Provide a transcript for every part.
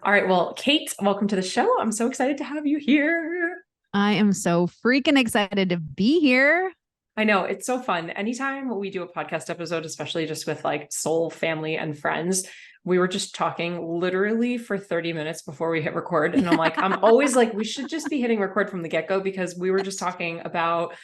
All right. Well, Kate, welcome to the show. I'm so excited to have you here. I am so freaking excited to be here. I know it's so fun. Anytime we do a podcast episode, especially just with like soul family and friends, we were just talking literally for 30 minutes before we hit record. And I'm like, I'm always like, we should just be hitting record from the get-go because we were just talking about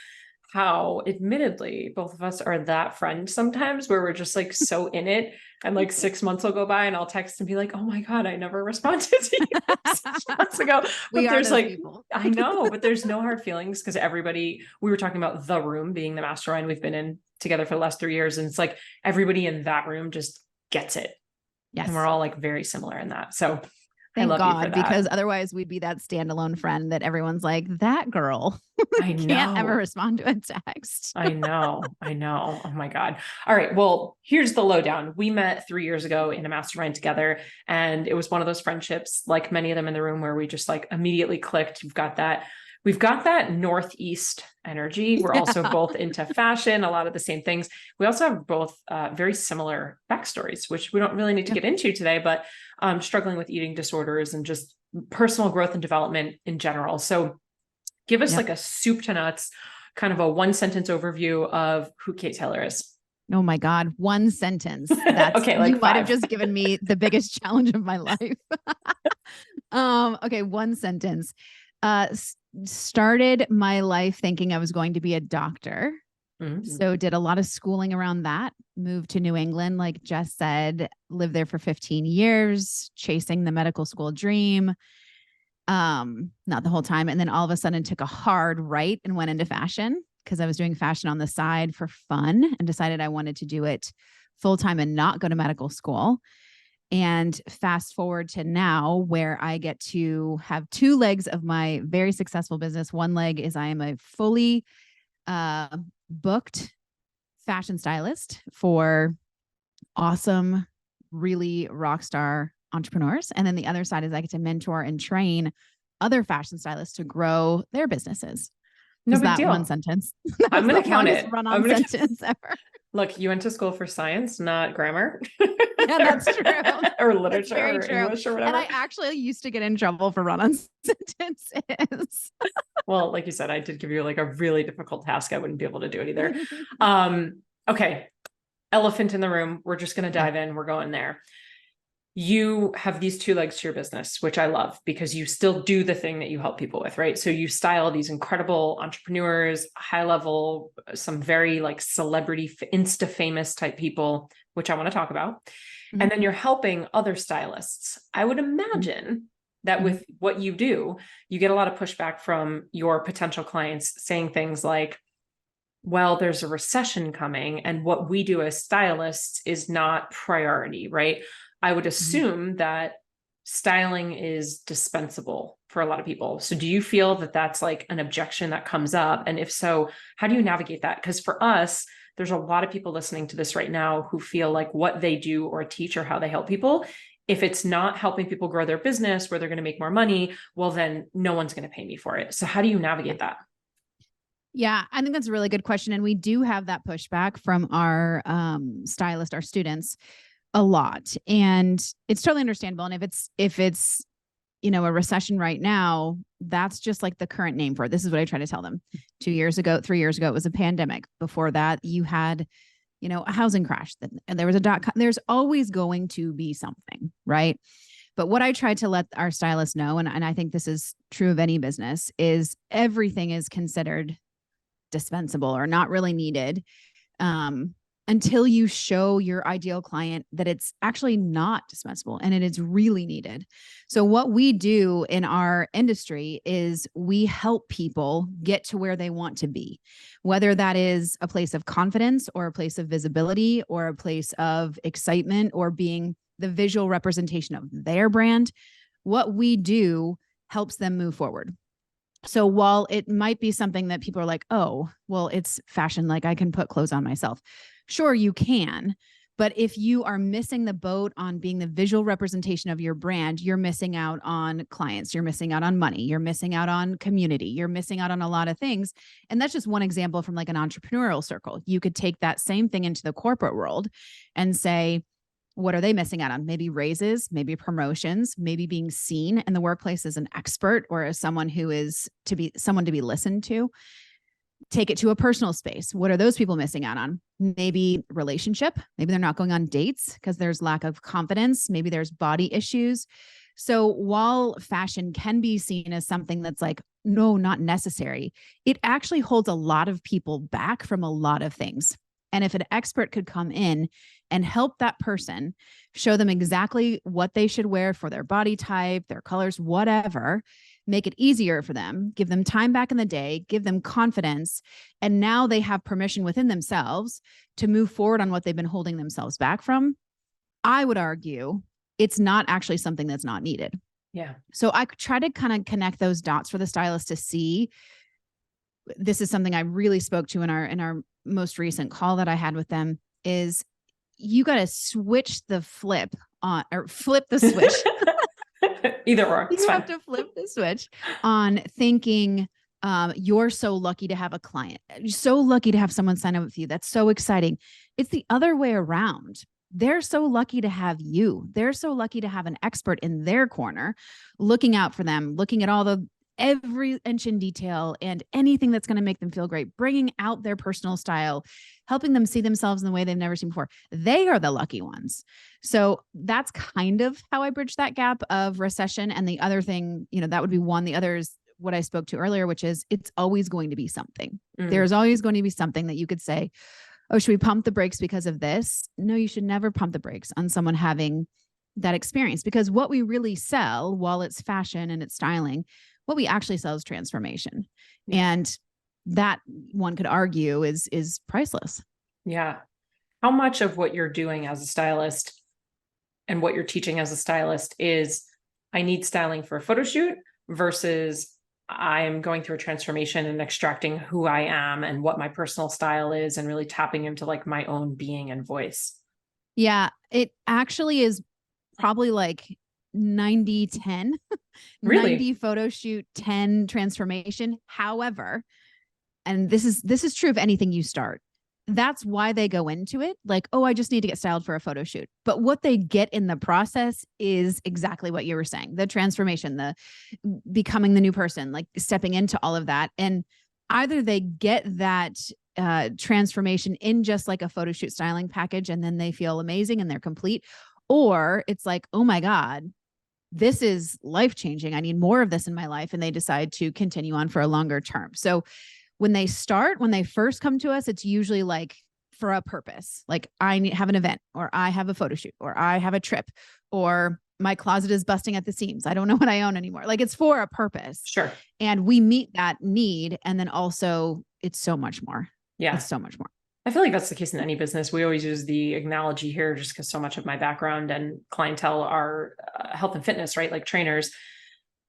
how admittedly both of us are that friend sometimes where we're just like so in it, and like 6 months will go by and I'll text and be like, oh my God, I never responded to you 6 months ago. But We are there's those like, people. I know, but there's no hard feelings because everybody, we were talking about the room being the mastermind we've been in together for the last 3 years. And it's like everybody in that room just gets it. Yes. And we're all like very similar in that. So I Thank love you for God, that. because otherwise we'd be that standalone friend that everyone's like, that girl I can't ever know. respond to a text. I know. Oh my God. All right. Well, here's the lowdown. We met 3 years ago in a mastermind together, and it was one of those friendships, like many of them in the room, where we just like immediately clicked. We've got that Northeast energy. We're also both into fashion, a lot of the same things. We also have both very similar backstories, which we don't really need to get into today, but struggling with eating disorders and just personal growth and development in general. So give us like a soup to nuts, kind of a one sentence overview of who Kate Taylor is. Oh my God. One sentence. That's okay. Like you might have just given me the biggest challenge of my life. Okay. One sentence. Started my life thinking I was going to be a doctor. Mm-hmm. So did a lot of schooling around that, moved to New England, like Jess said, lived there for 15 years, chasing the medical school dream. Not the whole time. And then all of a sudden took a hard right and went into fashion because I was doing fashion on the side for fun and decided I wanted to do it full time and not go to medical school. And fast forward to now where I get to have two legs of my very successful business. One leg is I am a fully booked fashion stylist for awesome, really rock star entrepreneurs. And then the other side is I get to mentor and train other fashion stylists to grow their businesses. No is big that deal. One sentence? I'm going to count it. Run-on sentence ever. Look, you went to school for science, not grammar. Yeah, that's true. Or literature or English or whatever. And I actually used to get in trouble for run-on sentences. Well, like you said, I did give you like a really difficult task. I wouldn't be able to do it either. Okay. Elephant in the room. We're just going to dive in. We're going there. You have these two legs to your business, which I love because you still do the thing that you help people with, right? So you style these incredible entrepreneurs, high level, some very like celebrity, Insta famous type people, which I want to talk about. Mm-hmm. And then you're helping other stylists. I would imagine that with what you do, you get a lot of pushback from your potential clients saying things like, well, there's a recession coming and what we do as stylists is not priority, right? I would assume that styling is dispensable for a lot of people. So do you feel that that's like an objection that comes up? And if so, how do you navigate that? Because for us, there's a lot of people listening to this right now who feel like what they do or teach or how they help people, if it's not helping people grow their business where they're going to make more money, well, then no one's going to pay me for it. So how do you navigate that? Yeah, I think that's a really good question. And we do have that pushback from our stylist, our students, a lot. And it's totally understandable. And if it's, a recession right now, that's just like the current name for it. This is what I try to tell them. 3 years ago, it was a pandemic. Before that, you had, a housing crash, and there was a .com. There's always going to be something, right? But what I try to let our stylists know, and I think this is true of any business, is everything is considered dispensable or not really needed. Until you show your ideal client that it's actually not dispensable and it is really needed. So what we do in our industry is we help people get to where they want to be, whether that is a place of confidence or a place of visibility or a place of excitement or being the visual representation of their brand. What we do helps them move forward. So while it might be something that people are like, oh, well, it's fashion, like I can put clothes on myself. Sure, you can. But if you are missing the boat on being the visual representation of your brand, you're missing out on clients, you're missing out on money, you're missing out on community, you're missing out on a lot of things. And that's just one example from like an entrepreneurial circle. You could take that same thing into the corporate world and say, What are they missing out on? Maybe raises, maybe promotions, maybe being seen in the workplace as an expert or as someone who is to be someone to be listened to. Take it to a personal space. What are those people missing out on? Maybe relationship. Maybe they're not going on dates because there's lack of confidence. Maybe there's body issues. So while fashion can be seen as something that's like, no, not necessary, it actually holds a lot of people back from a lot of things. And if an expert could come in and help that person, show them exactly what they should wear for their body type, their colors, whatever, make it easier for them, give them time back in the day, give them confidence. And now they have permission within themselves to move forward on what they've been holding themselves back from. I would argue it's not actually something that's not needed. Yeah. So I try to kind of connect those dots for the stylist to see. This is something I really spoke to in our most recent call that I had with them is you got to switch the flip on or flip the switch. Either or. You have to flip the switch on thinking you're so lucky to have a client. You're so lucky to have someone sign up with you. That's so exciting. It's the other way around. They're so lucky to have you. They're so lucky to have an expert in their corner, looking out for them, looking at every inch in detail and anything that's going to make them feel great, bringing out their personal style, helping them see themselves in the way they've never seen before. They are the lucky ones. So that's kind of how I bridge that gap of recession. And the other thing, that would be one. The other is what I spoke to earlier, which is it's always going to be something. There's always going to be something that you could say, oh, should we pump the brakes because of this? No, you should never pump the brakes on someone having that experience, because what we really sell, while it's fashion and it's styling, what we actually sell is transformation. And that, one could argue, is priceless. Yeah. How much of what you're doing as a stylist and what you're teaching as a stylist is I need styling for a photo shoot versus I'm going through a transformation and extracting who I am and what my personal style is and really tapping into like my own being and voice? Yeah, it actually is probably like 90-10. Really? 90 photo shoot, 10 transformation. However, and this is true of anything you start. That's why they go into it like, oh, I just need to get styled for a photo shoot. But what they get in the process is exactly what you were saying, the transformation, the becoming the new person, like stepping into all of that. And either they get that transformation in just like a photo shoot styling package, and then they feel amazing and they're complete, or it's like, oh my God, this is life-changing. I need more of this in my life. And they decide to continue on for a longer term. So when they first come to us, it's usually like for a purpose. Like I have an event, or I have a photo shoot, or I have a trip, or my closet is busting at the seams. I don't know what I own anymore. Like it's for a purpose. Sure. And we meet that need. And then also it's so much more. Yeah. It's so much more. I feel like that's the case in any business. We always use the analogy here just because so much of my background and clientele are health and fitness, right? Like trainers.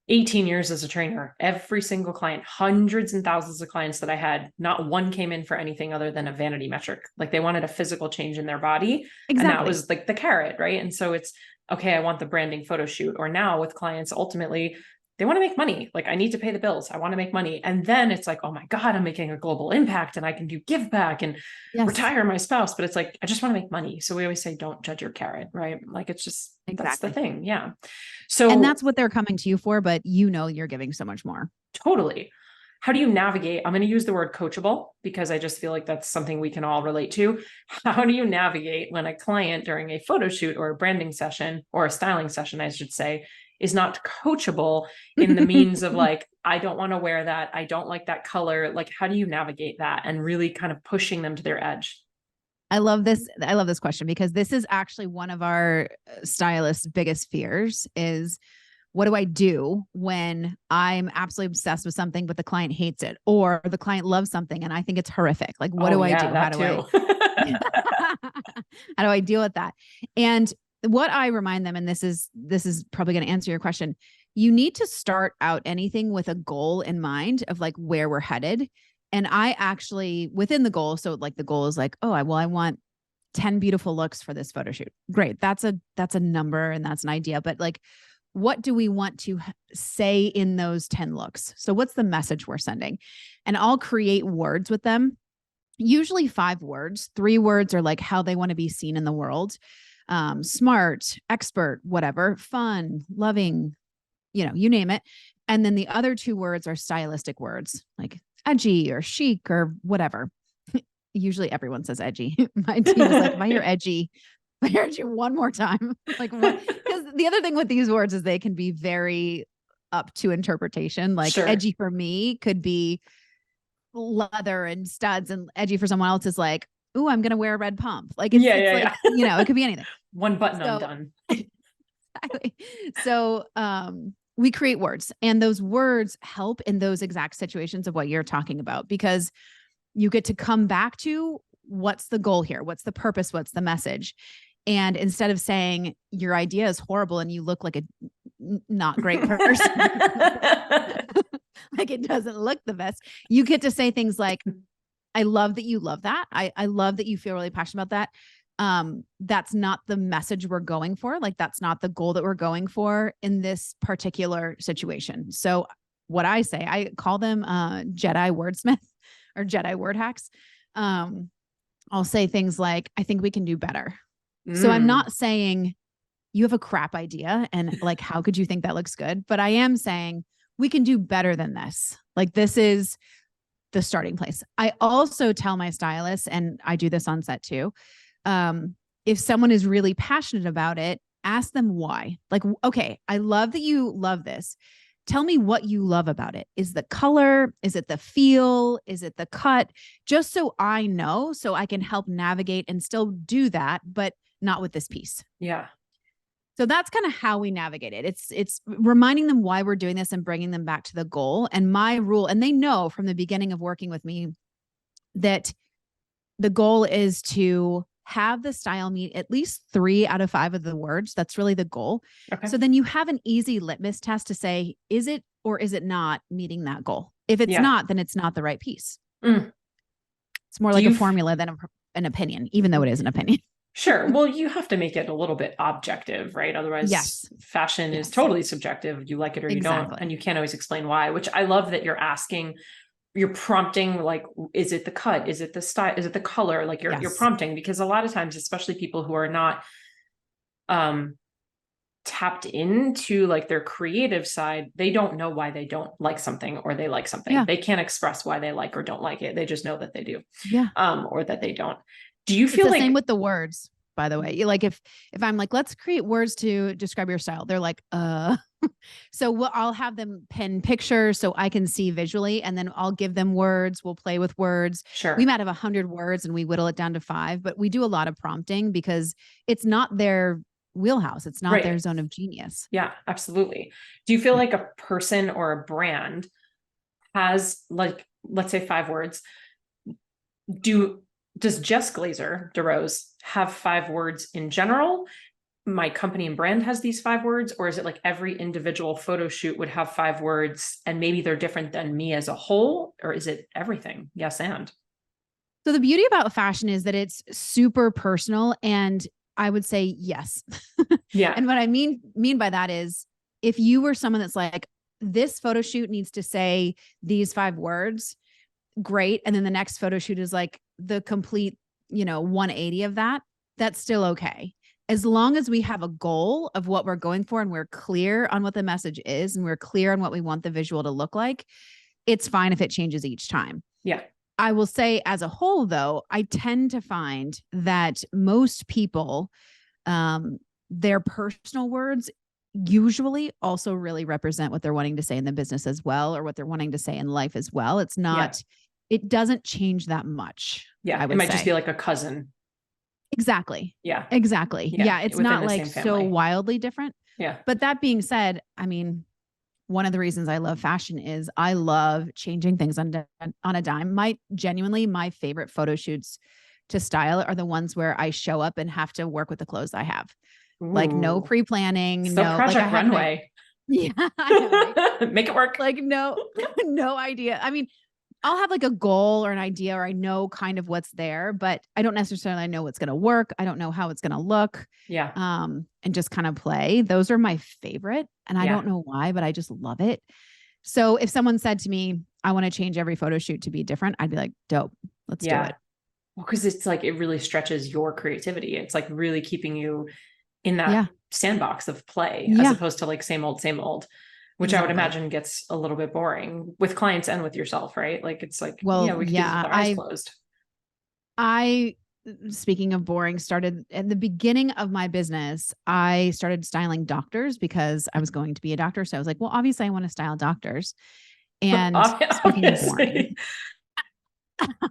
18 years as a trainer, every single client, hundreds and thousands of clients that I had, not one came in for anything other than a vanity metric. Like they wanted a physical change in their body. Exactly. And that was like the carrot, right? And so it's, okay, I want the branding photo shoot. Or now with clients, ultimately, they want to make money. Like I need to pay the bills. I want to make money. And then it's like, oh my God, I'm making a global impact and I can do give back and retire my spouse. But it's like, I just want to make money. So we always say, don't judge your carrot, right? Like it's just, that's the thing. Yeah. So, and that's what they're coming to you for, but you're giving so much more. Totally. How do you navigate? I'm going to use the word coachable because I just feel like that's something we can all relate to. How do you navigate when a client during a photo shoot or a branding session or a styling session, I should say, is not coachable in the means of like, I don't want to wear that. I don't like that color. Like, how do you navigate that and really kind of pushing them to their edge? I love this question because this is actually one of our stylists' biggest fears is, what do I do when I'm absolutely obsessed with something, but the client hates it, or the client loves something and I think it's horrific? Like, what do I do? How do I deal with that? And what I remind them, and this is probably going to answer your question, you need to start out anything with a goal in mind of like where we're headed. And I actually, within the goal, so like the goal is like, oh, I want 10 beautiful looks for this photo shoot. Great. That's a number and that's an idea. But like, what do we want to say in those 10 looks? So what's the message we're sending? And I'll create words with them, usually 5 words. 3 words are like how they want to be seen in the world. smart, expert, whatever, fun, loving, you name it. And then the other two words are stylistic words like edgy or chic or whatever. Usually everyone says edgy. My team is like, if I hear edgy, I heard you one more time. Like, what? Because the other thing with these words is they can be very up to interpretation. Like Sure. edgy for me could be leather and studs, and edgy for someone else is like, ooh, I'm going to wear a red pump. Like it's like, it could be anything. One button undone. Exactly. So, we create words, and those words help in those exact situations of what you're talking about, because you get to come back to what's the goal here? What's the purpose? What's the message? And instead of saying your idea is horrible and you look like a not great person, like it doesn't look the best, you get to say things like, I love that you love that. I love that you feel really passionate about that. That's not the message we're going for. Like, that's not the goal that we're going for in this particular situation. So what I say, I call them Jedi wordsmith or Jedi word hacks. I'll say things like, I think we can do better. So I'm not saying you have a crap idea and like, how could you think that looks good? But I am saying we can do better than this. Like, this is the starting place. I also tell my stylists, and I do this on set too, if someone is really passionate about it, ask them why. Like, okay, I love that you love this. Tell me what you love about it. Is the color? Is it the feel? Is it the cut? Just so I know, so I can help navigate and still do that, but not with this piece. Yeah. So that's kind of how we navigate it. It's reminding them why we're doing this and bringing them back to the goal. And my rule, and they know from the beginning of working with me that the goal is to have the style meet at least 3 out of 5 of the words. That's really the goal. Okay. So then you have an easy litmus test to say, is it or is it not meeting that goal? If it's not, then it's not the right piece. It's more like a formula than an opinion, even though it is an opinion. Sure. Well, you have to make it a little bit objective, right? Otherwise, fashion is totally subjective. You like it or you don't, and you can't always explain why, which I love that you're asking. You're prompting, like, is it the cut? Is it the style? Is it the color? Like you're prompting, because a lot of times, especially people who are not tapped into like their creative side, they don't know why they don't like something or they like something. Yeah. They can't express why they like or don't like it. They just know that they do. Yeah. Or that they don't. Do you feel it's the same with the words, by the way? Like if I'm like, let's create words to describe your style, they're like, so I'll have them pen pictures so I can see visually, and then I'll give them words. We'll play with words. Sure. We might have 100 words and we whittle it down to 5, but we do a lot of prompting because it's not their wheelhouse. It's not their zone of genius. Yeah, absolutely. Do you feel like a person or a brand has, like, let's say 5 words? Does Jess Glazer DeRose have 5 words in general? My company and brand has these 5 words, or is it like every individual photo shoot would have 5 words and maybe they're different than me as a whole? Or is it everything? Yes. And so the beauty about fashion is that it's super personal, and I would say yes. Yeah. And what I mean by that is, if you were someone that's like, this photo shoot needs to say these 5 words, great. And then the next photo shoot is like the complete, 180 of that, that's still okay. As long as we have a goal of what we're going for and we're clear on what the message is and we're clear on what we want the visual to look like, it's fine if it changes each time. Yeah. I will say, as a whole, though, I tend to find that most people, their personal words usually also really represent what they're wanting to say in the business as well, or what they're wanting to say in life as well. It's not, it doesn't change that much. Yeah. It might just be like a cousin. Exactly. Yeah. Exactly. Yeah. It's not like so wildly different. Yeah. But that being said, I mean, one of the reasons I love fashion is I love changing things on a dime. Genuinely, my favorite photo shoots to style are the ones where I show up and have to work with the clothes I have. Ooh. Like no pre-planning. So no Project Runway. Yeah. I know, right? Make it work. Like no idea. I mean, I'll have like a goal or an idea, or I know kind of what's there, but I don't necessarily know what's going to work. I don't know how it's going to look. Yeah. And just kind of play. Those are my favorite. And I don't know why, but I just love it. So if someone said to me, I want to change every photo shoot to be different, I'd be like, dope, let's do it. Well, because it's like it really stretches your creativity. It's like really keeping you in that Yeah. sandbox of play as Yeah. opposed to like same old, which I would Exactly. imagine gets a little bit boring with clients and with yourself, right? Like it's like, yeah, Well, we could do this with yeah, our eyes closed. I speaking of boring, started at the beginning of my business. I started styling doctors because I was going to be a doctor. So I was like, well, obviously I want to style doctors. And speaking of Obviously. boring,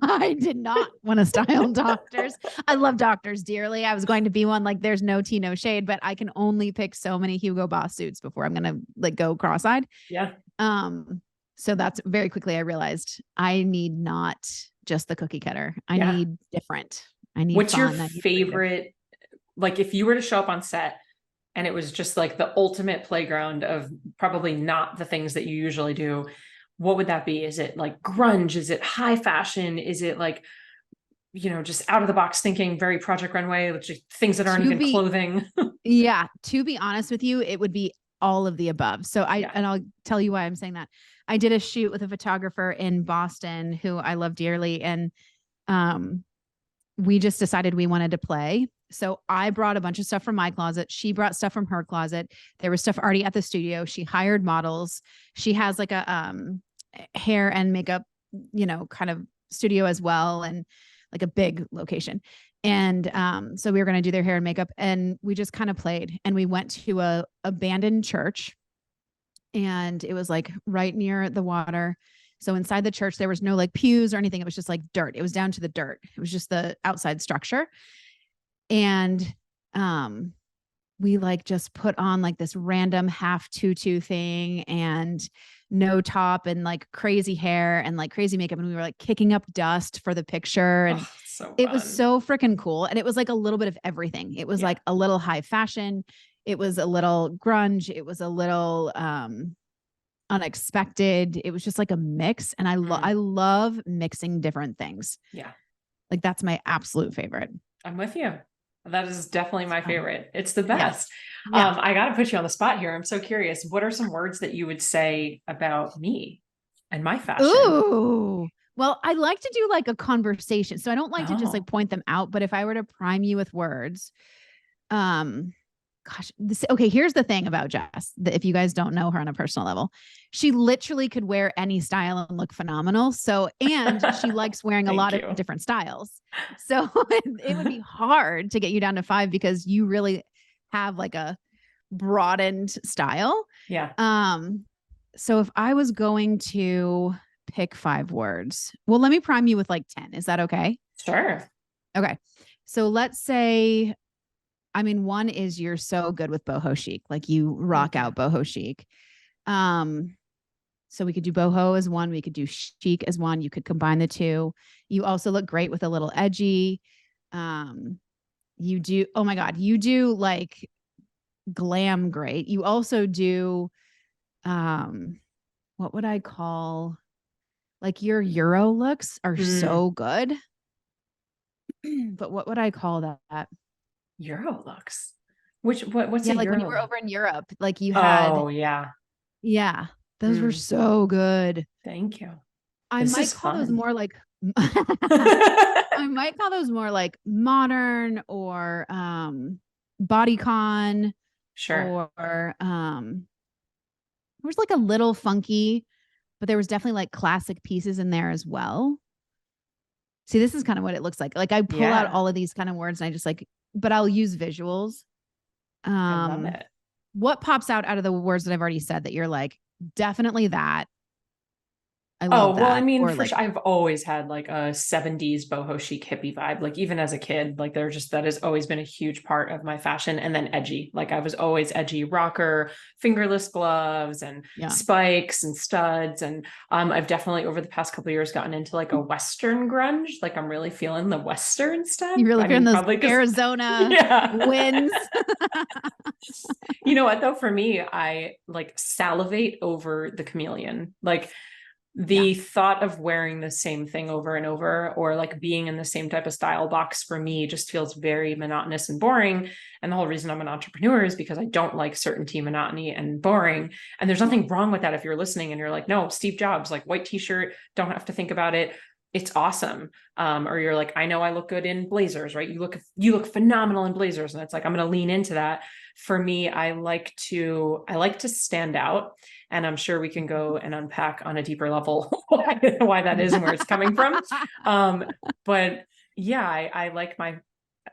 I did not want to style doctors. I love doctors dearly. I was going to be one. Like, there's no tea, no shade, but I can only pick so many Hugo Boss suits before I'm gonna like go cross-eyed. Yeah. So that's very quickly I realized I need not just the cookie cutter. I Yeah. need different. I need What's your fun. I need creative. favorite, like if you were to show up on set and it was just like the ultimate playground of probably not the things that you usually do, what would that be? Is it like grunge? Is it high fashion? Is it like, just out of the box thinking, very Project Runway, which things that aren't To even be, clothing? yeah, to be honest with you, it would be all of the above. So Yeah. and I'll tell you why I'm saying that. I did a shoot with a photographer in Boston who I love dearly. And um, we just decided we wanted to play. So I brought a bunch of stuff from my closet. She brought stuff from her closet. There was stuff already at the studio. She hired models. She has like a hair and makeup, kind of studio as well, and like a big location. And so we were going to do their hair and makeup, and we just kind of played. And we went to a abandoned church, and it was like right near the water. So inside the church, there was no like pews or anything. It was just like dirt. It was down to the dirt. It was just the outside structure. And we like just put on like this random half tutu thing and no top and like crazy hair and like crazy makeup. And we were like kicking up dust for the picture. And Oh, so it was fun. so freaking cool. And it was like a little bit of everything. It was Yeah. like a little high fashion. It was a little grunge. It was a little unexpected. It was just like a mix. And I love mixing different things. Yeah. Like that's my absolute favorite. I'm with you. That is definitely my favorite. It's the Yeah. best. Yeah. I got to put you on the spot here. I'm so curious. What are some words that you would say about me and my fashion? Ooh. Well, I like to do like a conversation. So I don't like to just like Oh, point them out, but if I were to prime you with words, okay, here's the thing about Jess, that if you guys don't know her on a personal level, she literally could wear any style and look phenomenal. So, and she likes wearing a lot thank of you. different styles. So it would be hard to get you down to 5 because you really have like a broadened style. Yeah. So if I was going to pick 5 words, well, let me prime you with like 10. Is that okay? Sure. Okay. So let's say, I mean, one is you're so good with boho chic, like you rock out boho chic. So we could do boho as one, we could do chic as one. You could combine the two. You also look great with a little edgy. You do, oh my God, you do like glam great. You also do, what would I call, like your Euro looks are so good. But what would I call that? Euro looks. What's Yeah, a like when Euro you were look? over in Europe, like you had, Oh, yeah. yeah, those were so good. Thank you. I This might is call those fun. more like I might call those more like modern or bodycon Sure. or there was like a little funky, but there was definitely like classic pieces in there as well. See, this is kind of what it looks like. Like I pull out Yeah. all of these kind of words and I just like, but I'll use visuals. I love it. What pops out of the words that I've already said that you're like, definitely that. I Oh, love well, I that. mean, Or for like, sure, I've always had like a 70s boho chic hippie vibe. Like even as a kid, like that has always been a huge part of my fashion. And then edgy. Like I was always edgy rocker, fingerless gloves and yeah. spikes and studs. And I've definitely over the past couple of years gotten into like a Western grunge. Like I'm really feeling the Western stuff. You really I feeling mean, those probably because Arizona yeah. winds. You know what though? For me, I like salivate over the chameleon. Like Yeah. the thought of wearing the same thing over and over or like being in the same type of style box for me just feels very monotonous and boring. And the whole reason I'm an entrepreneur is because I don't like certainty, monotony, and boring. And there's nothing wrong with that if you're listening and you're like, no, Steve Jobs, like white t-shirt, don't have to think about it. it's awesome. Or you're like, I know I look good in blazers, right? You look phenomenal in blazers. And it's like, I'm going to lean into that. For me, I like to stand out. And I'm sure we can go and unpack on a deeper level why that is and where it's coming from. But yeah, I like my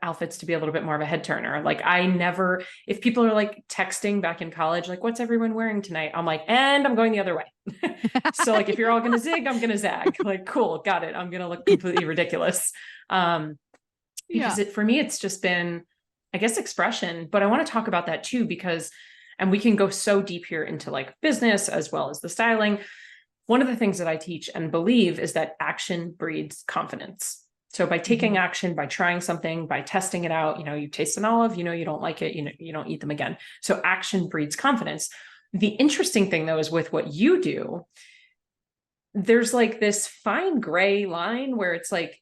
outfits to be a little bit more of a head turner. Like if people are like texting back in college, like, what's everyone wearing tonight? I'm like, and I'm going the other way. So like, if you're all going to zig, I'm going to zag. Like, cool, got it. I'm going to look completely ridiculous. Because for me, it's just been, I guess, expression, but I want to talk about that too, because, and we can go so deep here into like business as well as the styling. One of the things that I teach and believe is that action breeds confidence. So by taking action, by trying something, by testing it out, you taste an olive, you don't like it, you don't eat them again. So action breeds confidence. The interesting thing though, is with what you do, there's like this fine gray line where it's like,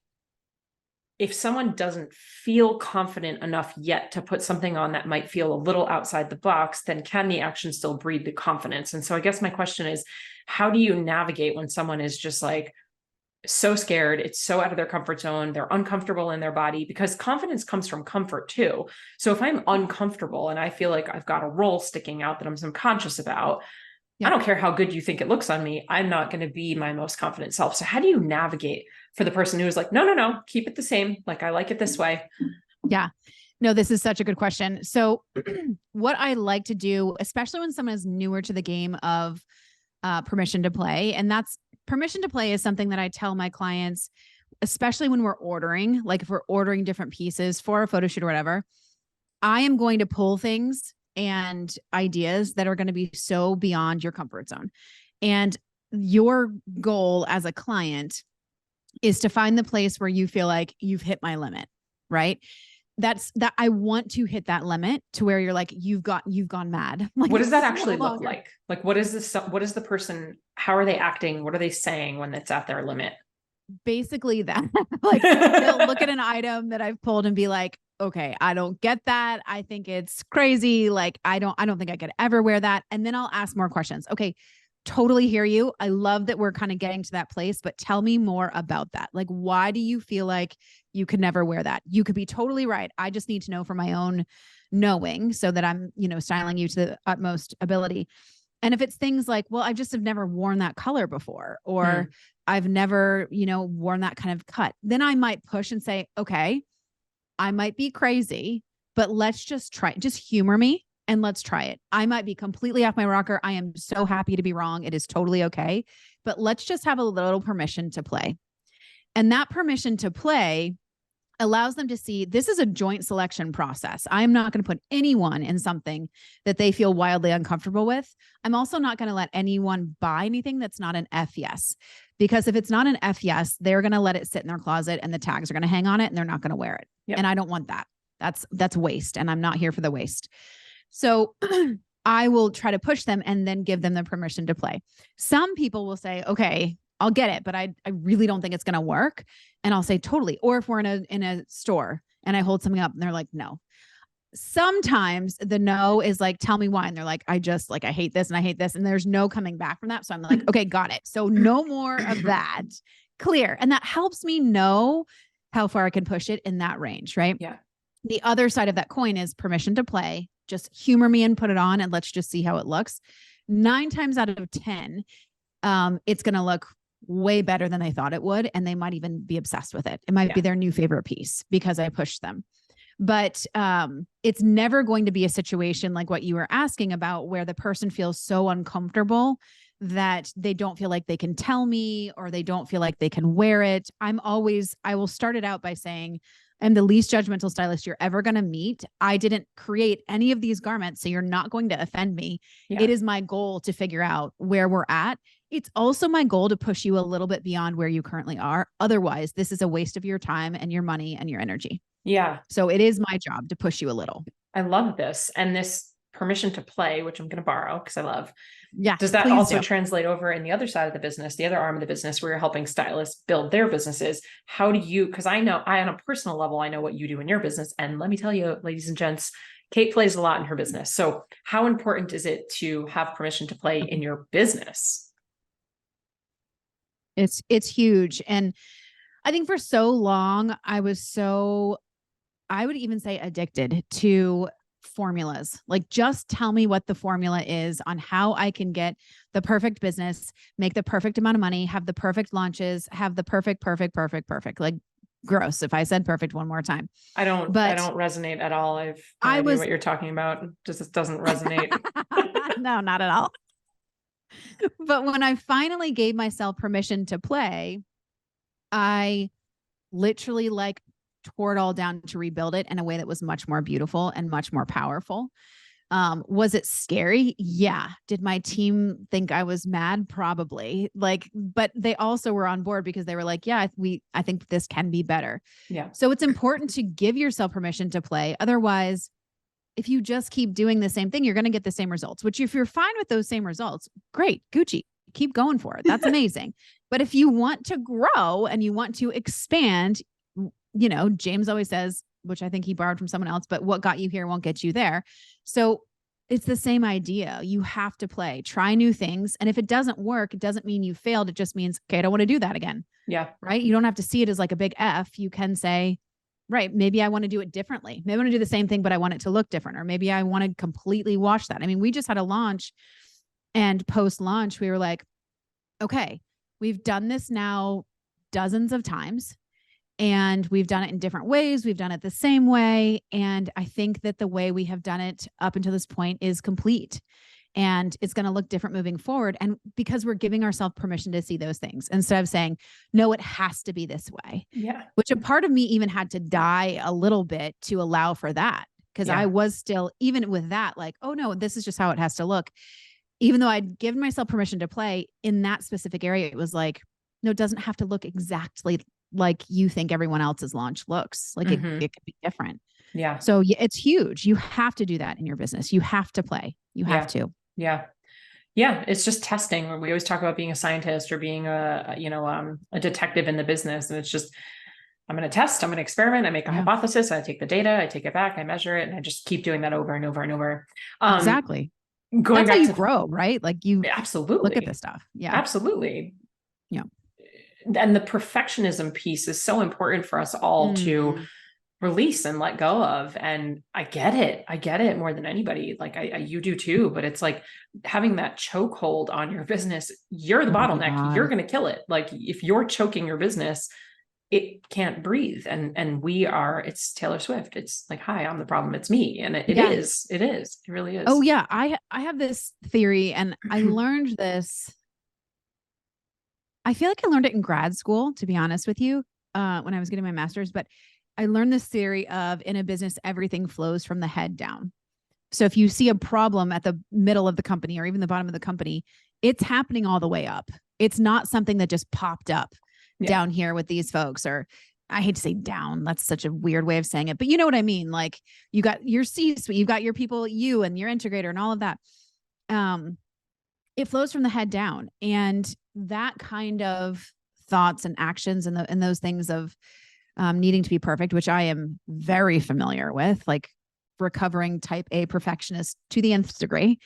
if someone doesn't feel confident enough yet to put something on that might feel a little outside the box, then can the action still breed the confidence? And so I guess my question is, how do you navigate when someone is just like, so scared, it's so out of their comfort zone, they're uncomfortable in their body, because confidence comes from comfort too. So if I'm uncomfortable and I feel like I've got a roll sticking out that I'm subconscious about, I don't care how good you think it looks on me, I'm not going to be my most confident self. So how do you navigate for the person who is like, no, keep it the same. Like, I like it this way. Yeah. No, this is such a good question. So what I like to do, especially when someone is newer to the game of permission to play, and that's permission to play is something that I tell my clients, especially when we're ordering, like if we're ordering different pieces for a photo shoot or whatever, I am going to pull things and ideas that are going to be so beyond your comfort zone. And your goal as a client is to find the place where you feel like you've hit my limit, right? That I want to hit that limit to where you're like, you've gone mad. Like, what does that actually look like? Like, what is the person, how are they acting? What are they saying when it's at their limit? Basically that, like, they'll look at an item that I've pulled and be like, okay, I don't get that. I think it's crazy. Like, I don't think I could ever wear that. And then I'll ask more questions. Okay, totally hear you. I love that we're kind of getting to that place, but tell me more about that. Like, why do you feel like you could never wear that? You could be totally right. I just need to know for my own knowing so that I'm, styling you to the utmost ability. And if it's things like, well, I just have never worn that color before, or I've never, worn that kind of cut, then I might push and say, okay, I might be crazy, but let's just try, just humor me and let's try it. I might be completely off my rocker. I am so happy to be wrong. It is totally okay. But let's just have a little permission to play. And that permission to play allows them to see this is a joint selection process. I'm not going to put anyone in something that they feel wildly uncomfortable with. I'm also not going to let anyone buy anything that's not an F yes. Because if it's not an F yes, they're going to let it sit in their closet and the tags are going to hang on it and they're not going to wear it. Yep. And I don't want that. That's waste. And I'm not here for the waste. So I will try to push them and then give them the permission to play. Some people will say, okay, I'll get it, but I really don't think it's going to work. And I'll say totally. Or if we're in a store and I hold something up and they're like, no. Sometimes the no is like, tell me why. And they're like, I hate this and I hate this. And there's no coming back from that. So I'm like, okay, got it. So no more of that. Clear. And that helps me know how far I can push it in that range. Right. Yeah. The other side of that coin is permission to play. Just humor me and put it on and let's just see how it looks. 9 times out of 10, it's going to look way better than they thought it would. And they might even be obsessed with it. It might be their new favorite piece because I pushed them. But it's never going to be a situation like what you were asking about where the person feels so uncomfortable that they don't feel like they can tell me or they don't feel like they can wear it. I will start it out by saying, I'm the least judgmental stylist you're ever going to meet. I didn't create any of these garments, so you're not going to offend me. Yeah. It is my goal to figure out where we're at. It's also my goal to push you a little bit beyond where you currently are. Otherwise, this is a waste of your time and your money and your energy. Yeah. So it is my job to push you a little. I love this. And this permission to play, which I'm going to borrow because I love. Yeah. Does that also translate over in the other side of the business, the other arm of the business where you're helping stylists build their businesses? How do you, because I know on a personal level, I know what you do in your business. And let me tell you, ladies and gents, Kate plays a lot in her business. So how important is it to have permission to play in your business? It's huge. And I think for so long, I would even say addicted to formulas. Like, just tell me what the formula is on how I can get the perfect business, make the perfect amount of money, have the perfect launches, have the perfect. Like, gross if I said perfect one more time. I don't But resonate at all. I've no I idea was, what you're talking about. Just doesn't resonate. no, not at all. But when I finally gave myself permission to play, I literally like tore it all down to rebuild it in a way that was much more beautiful and much more powerful. Was it scary? Yeah. Did my team think I was mad? Probably. Like, but they also were on board because they were like, yeah, I think this can be better. Yeah. So it's important to give yourself permission to play. Otherwise, if you just keep doing the same thing, you're going to get the same results, which if you're fine with those same results, great, Gucci, keep going for it. That's amazing. But if you want to grow and you want to expand, James always says, which I think he borrowed from someone else, but what got you here won't get you there. So it's the same idea. You have to play, try new things. And if it doesn't work, it doesn't mean you failed. It just means, okay, I don't want to do that again. Yeah. Right. You don't have to see it as like a big F. You can say, right, maybe I want to do it differently. Maybe I want to do the same thing, but I want it to look different. Or maybe I want to completely wash that. I mean, we just had a launch, and post launch, we were like, okay, we've done this now dozens of times, and we've done it in different ways. We've done it the same way. And I think that the way we have done it up until this point is complete. And it's going to look different moving forward. And because we're giving ourselves permission to see those things instead of saying, no, it has to be this way. Yeah. Which a part of me even had to die a little bit to allow for that. Because I was still, even with that, like, oh no, this is just how it has to look. Even though I'd given myself permission to play in that specific area, it was like, no, it doesn't have to look exactly like you think everyone else's launch looks. Like it could be different. Yeah. So it's huge. You have to do that in your business. You have to play. You have to. Yeah. Yeah. It's just testing. We always talk about being a scientist or being a detective in the business. And it's just, I'm going to test, I'm going to experiment. I make a hypothesis. I take the data, I take it back, I measure it, and I just keep doing that over and over and over. Exactly. Going That's back how you to grow, right? Like you absolutely look at this stuff. Yeah. Absolutely. Yeah. And the perfectionism piece is so important for us all to release and let go of. And I get it more than anybody. Like you do too, but it's like having that chokehold on your business. You're the bottleneck. You're going to kill it. Like if you're choking your business, it can't breathe. And it's Taylor Swift. It's like, hi, I'm the problem. It's me. And it really is. Oh yeah. I have this theory, and I learned this. I feel like I learned it in grad school, to be honest with you, when I was getting my master's, but I learned this theory of, in a business, everything flows from the head down. So if you see a problem at the middle of the company or even the bottom of the company, it's happening all the way up. It's not something that just popped up down here with these folks, or I hate to say down. That's such a weird way of saying it, but you know what I mean? Like you got your C-suite, you've got your people, you and your integrator and all of that. It flows from the head down, and that kind of thoughts and actions and those things of needing to be perfect, which I am very familiar with, like recovering type A perfectionist to the nth degree.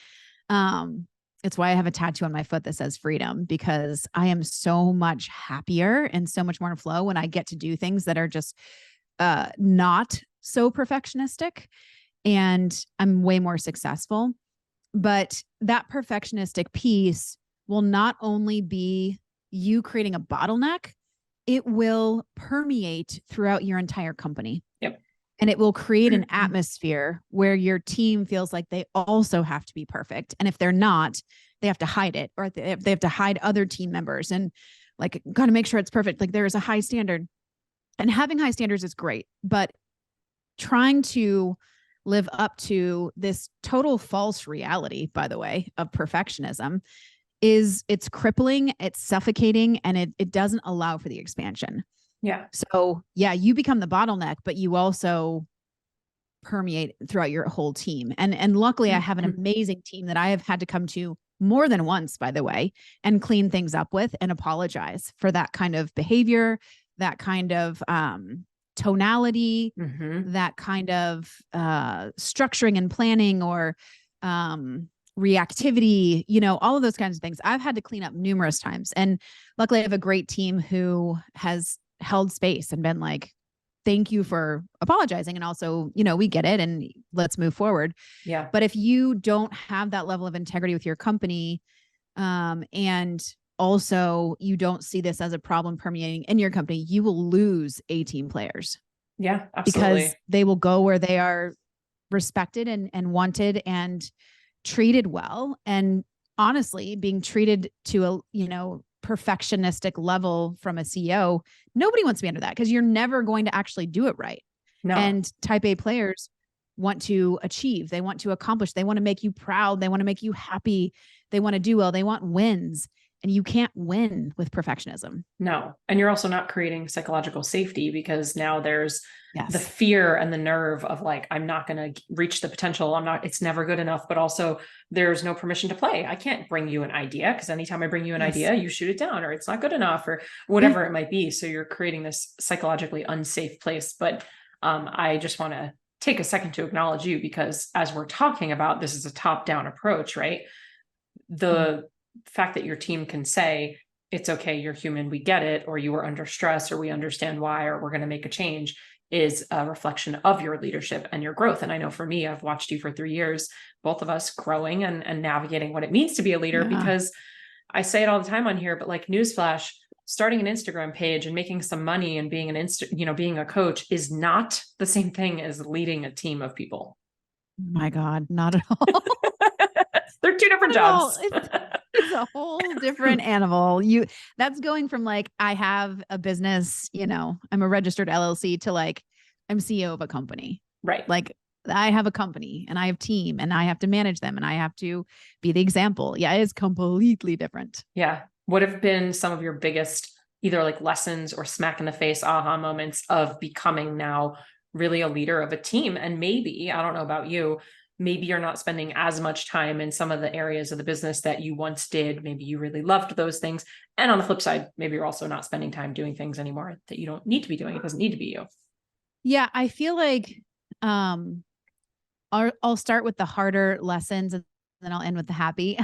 It's why I have a tattoo on my foot that says freedom, because I am so much happier and so much more in flow when I get to do things that are just not so perfectionistic, and I'm way more successful. But that perfectionistic piece will not only be you creating a bottleneck, it will permeate throughout your entire company. Yep. And it will create an atmosphere where your team feels like they also have to be perfect. And if they're not, they have to hide it, or they have to hide other team members, and like, got to make sure it's perfect. Like there is a high standard, and having high standards is great, but trying to live up to this total false reality, by the way, of perfectionism it's crippling, it's suffocating, and it doesn't allow for the expansion. Yeah. So yeah, you become the bottleneck, but you also permeate throughout your whole team. And luckily I have an amazing team that I have had to come to more than once, by the way, and clean things up with and apologize for that kind of behavior, that kind of tonality, that kind of structuring and planning, or reactivity, all of those kinds of things. I've had to clean up numerous times. And luckily I have a great team who has held space and been like, thank you for apologizing. And also, we get it and let's move forward. Yeah. But if you don't have that level of integrity with your company, and also you don't see this as a problem permeating in your company, you will lose A team players. Yeah, absolutely. Because they will go where they are respected and wanted and treated well. And honestly, being treated to a, perfectionistic level from a CEO, nobody wants to be under that because you're never going to actually do it right. No. And type A players want to achieve, they want to accomplish, they want to make you proud, they want to make you happy, they want to do well, they want wins. And you can't win with perfectionism. No. And you're also not creating psychological safety because now there's Yes. the fear and the nerve of like, I'm not going to reach the potential. It's never good enough, but also there's no permission to play. I can't bring you an idea because anytime I bring you an idea, you shoot it down or it's not good enough or whatever it might be. So you're creating this psychologically unsafe place. But I just want to take a second to acknowledge you because as we're talking about, this is a top-down approach, right? The fact that your team can say, it's okay, you're human, we get it, or you are under stress, or we understand why, or we're going to make a change is a reflection of your leadership and your growth. And I know for me, I've watched you for 3 years, both of us growing and navigating what it means to be a leader, because I say it all the time on here, but like newsflash, starting an Instagram page and making some money and being being a coach is not the same thing as leading a team of people. My God, not at all. They're two different jobs. It's a whole different animal. That's going from like, I have a business, I'm a registered LLC to like, I'm CEO of a company. Right. Like I have a company and I have team and I have to manage them and I have to be the example. Yeah. It is completely different. Yeah. What have been some of your biggest, either like lessons or smack in the face aha moments of becoming now really a leader of a team? And maybe, I don't know about you, maybe you're not spending as much time in some of the areas of the business that you once did. Maybe you really loved those things. And on the flip side, maybe you're also not spending time doing things anymore that you don't need to be doing. It doesn't need to be you. Yeah. I feel like, I'll start with the harder lessons and then I'll end with the happy.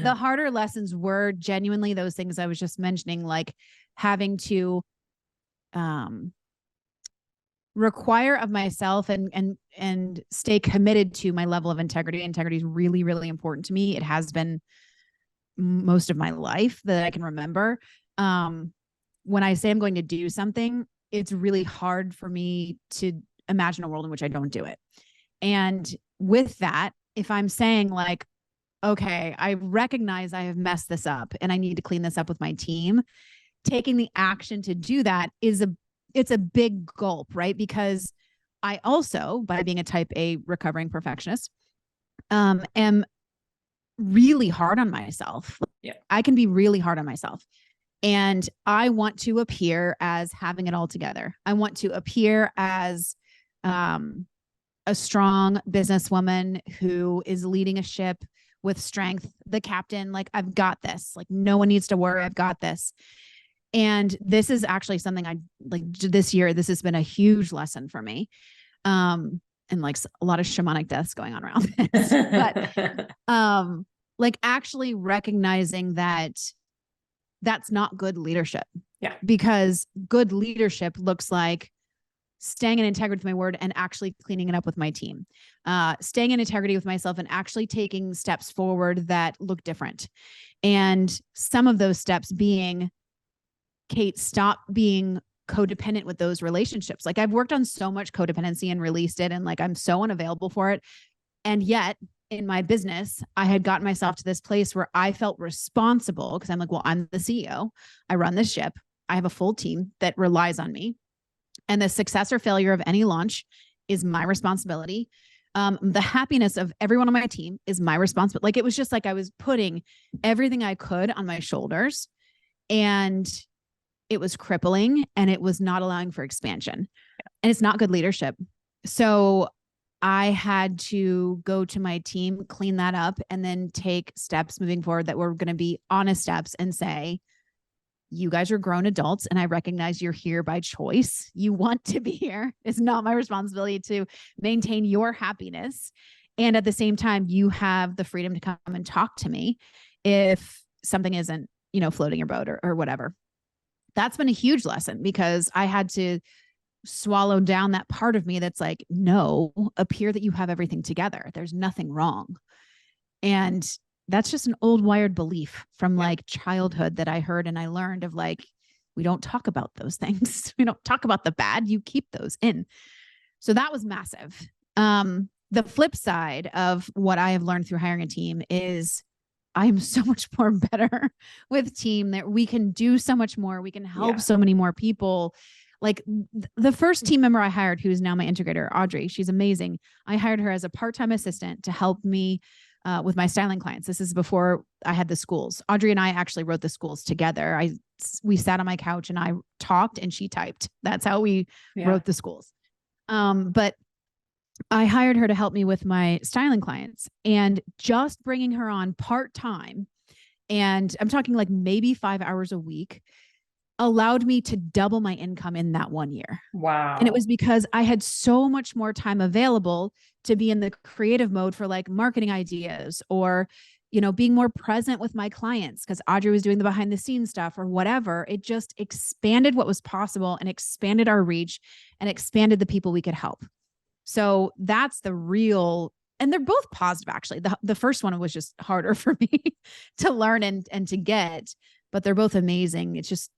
The harder lessons were genuinely those things I was just mentioning, like having to, require of myself and stay committed to my level of integrity. Integrity is really, really important to me. It has been most of my life that I can remember. When I say I'm going to do something, it's really hard for me to imagine a world in which I don't do it. And with that, if I'm saying like, okay, I recognize I have messed this up and I need to clean this up with my team, taking the action to do that it's a big gulp, right? Because I also, by being a type A recovering perfectionist, am really hard on myself. Yeah. I can be really hard on myself. And I want to appear as having it all together. I want to appear as a strong businesswoman who is leading a ship with strength, the captain, like I've got this, like no one needs to worry, I've got this. And this is actually something I like this year. This has been a huge lesson for me. And like a lot of shamanic deaths going on around this, but like actually recognizing that that's not good leadership. Yeah. Because good leadership looks like staying in integrity with my word and actually cleaning it up with my team, staying in integrity with myself and actually taking steps forward that look different. And some of those steps being, Kate, stop being codependent with those relationships. Like I've worked on so much codependency and released it. And like, I'm so unavailable for it. And yet in my business, I had gotten myself to this place where I felt responsible because I'm like, well, I'm the CEO. I run this ship. I have a full team that relies on me. And the success or failure of any launch is my responsibility. The happiness of everyone on my team is my responsibility. Like it was just like I was putting everything I could on my shoulders and it was crippling and it was not allowing for expansion. And it's not good leadership. So I had to go to my team, clean that up, and then take steps moving forward that were going to be honest steps and say, you guys are grown adults and I recognize you're here by choice. You want to be here. It's not my responsibility to maintain your happiness. And at the same time, you have the freedom to come and talk to me if something isn't, floating your boat or whatever. that's been a huge lesson because I had to swallow down that part of me that's like, no, appear that you have everything together. There's nothing wrong. And that's just an old wired belief from like childhood that I heard and I learned of like, we don't talk about those things. We don't talk about the bad. You keep those in. So that was massive. The flip side of what I have learned through hiring a team is I am so much more better with team, that we can do so much more. We can help so many more people. Like the first team member I hired, who's now my integrator, Audrey, she's amazing. I hired her as a part-time assistant to help me with my styling clients. This is before I had the schools. Audrey and I actually wrote the schools together. We sat on my couch and I talked and she typed. That's how we wrote the schools. But I hired her to help me with my styling clients, and just bringing her on part-time, and I'm talking like maybe 5 hours a week, allowed me to double my income in that 1 year. Wow. And it was because I had so much more time available to be in the creative mode for like marketing ideas, or, you know, being more present with my clients because Audrey was doing the behind the scenes stuff or whatever. It just expanded what was possible and expanded our reach and expanded the people we could help. So that's the real, and they're both positive, actually. The first one was just harder for me to learn and to get, but they're both amazing. It's just,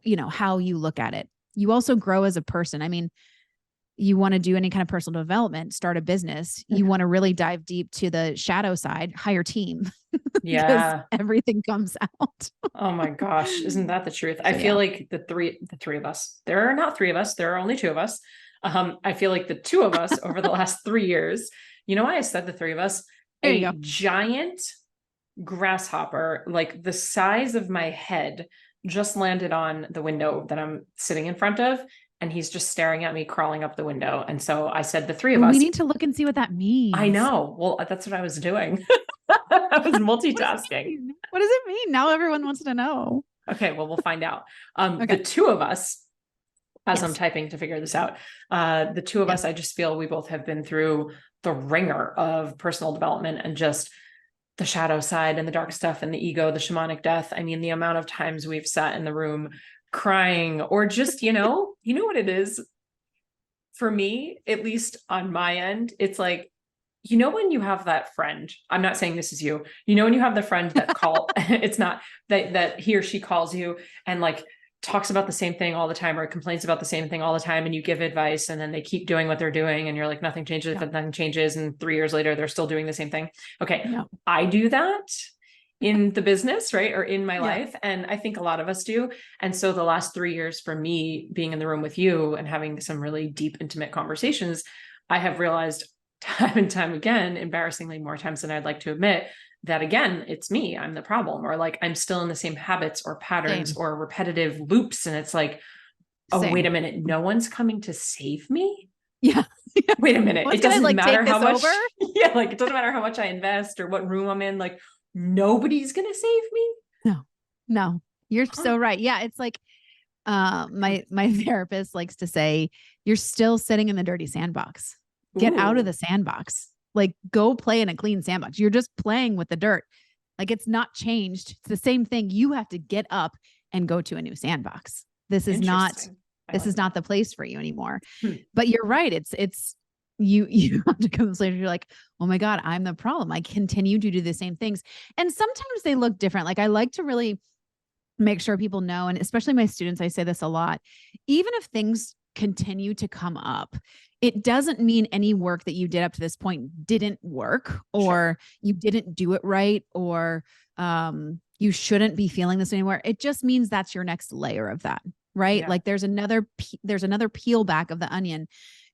you know, how you look at it. You also grow as a person. I mean, you want to do any kind of personal development, start a business, you want to really dive deep to the shadow side, hire team. Yeah. Everything comes out. Oh my gosh. Isn't that the truth? I feel like the three of us, there are not three of us, there are only two of us. I feel like the two of us over the last 3 years, you know why I said the three of us? There you go. Giant grasshopper, like the size of my head, just landed on the window that I'm sitting in front of. And he's just staring at me, crawling up the window. And so I said, the three of us. We need to look and see what that means. I know. Well, that's what I was doing. I was multitasking. What does it mean? Now everyone wants to know. Okay, well, we'll find out. The two of us, as I'm typing to figure this out, the two of us, I just feel we both have been through the ringer of personal development and just the shadow side and the dark stuff and the ego, the shamanic death. I mean, the amount of times we've sat in the room crying, or just, you know what it is for me, at least on my end, it's like, you know, when you have that friend, I'm not saying this is you, you know, when you have the friend that it's not that he or she calls you and like talks about the same thing all the time, or complains about the same thing all the time, and you give advice and then they keep doing what they're doing and you're like, nothing changes, but nothing changes, and 3 years later they're still doing the same thing. Okay. I do that in the business, right? Or in my life. And I think a lot of us do. And so the last 3 years for me, being in the room with you and having some really deep, intimate conversations, I have realized time and time again, embarrassingly more times than I'd like to admit, that again, it's me, I'm the problem, or like, I'm still in the same habits or patterns or repetitive loops. And it's like, oh, wait a minute, no one's coming to save me. Yeah. Wait a minute. It doesn't matter how much, like, it doesn't matter how much I invest or what room I'm in. Like, nobody's going to save me. No, you're so right. Yeah. It's like, my therapist likes to say, you're still sitting in the dirty sandbox. Get out of the sandbox. Like, go play in a clean sandbox. You're just playing with the dirt. Like, it's not changed. It's the same thing. You have to get up and go to a new sandbox. This is not the place for you anymore. But you're right. It's you have to come to this place where you're like, oh my God, I'm the problem. I continue to do the same things. And sometimes they look different. Like, I like to really make sure people know, and especially my students, I say this a lot, even if things continue to come up, it doesn't mean any work that you did up to this point didn't work, or you didn't do it right, or you shouldn't be feeling this anymore. It just means that's your next layer of that, right? Like, there's another peel back of the onion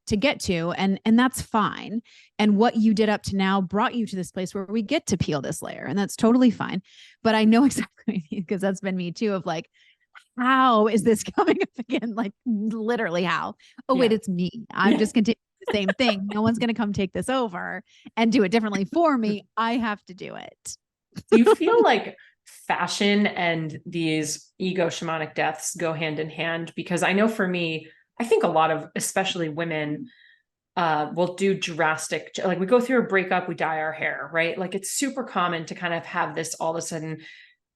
to get to, and that's fine. And what you did up to now brought you to this place where we get to peel this layer, and that's totally fine. But I know exactly, because that's been me too, of like, how is this coming up again? Like, literally how? Oh, wait, it's me. I'm just continuing the same thing. No one's going to come take this over and do it differently for me. I have to do it. Do you feel like fashion and these ego shamanic deaths go hand in hand? Because I know for me, I think a lot of, especially women, will do drastic, like, we go through a breakup, we dye our hair, right? Like, it's super common to kind of have this all of a sudden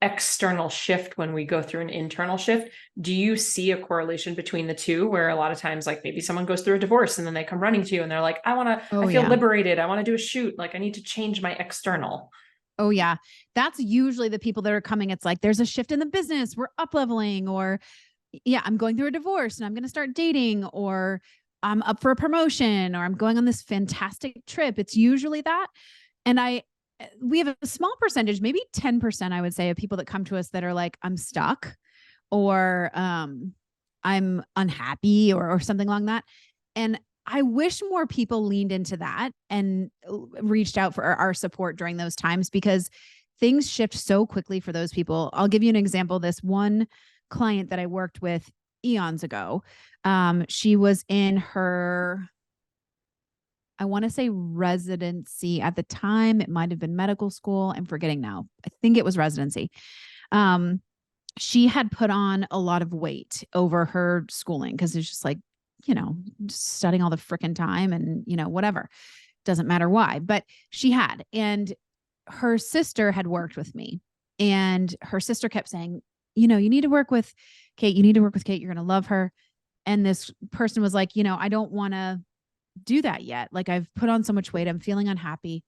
external shift when we go through an internal shift. Do you see a correlation between the two, where a lot of times, like maybe someone goes through a divorce and then they come running to you and they're like, I feel liberated. I want to do a shoot. Like, I need to change my external. Oh yeah. That's usually the people that are coming. It's like, there's a shift in the business. We're up leveling, or yeah, I'm going through a divorce and I'm going to start dating, or I'm up for a promotion, or I'm going on this fantastic trip. It's usually that. And we have a small percentage, maybe 10%, I would say, of people that come to us that are like, I'm stuck, or I'm unhappy, or something along that. And I wish more people leaned into that and reached out for our support during those times, because things shift so quickly for those people. I'll give you an example. This one client that I worked with eons ago, she was in her, I want to say, residency at the time. It might have been medical school. I'm forgetting now. I think it was residency. She had put on a lot of weight over her schooling, because it's just like, just studying all the freaking time and, whatever. Doesn't matter why, but she had. And her sister had worked with me, and her sister kept saying, you need to work with Kate. You need to work with Kate. You're going to love her. And this person was like, I don't want to do that yet. Like, I've put on so much weight. I'm feeling unhappy.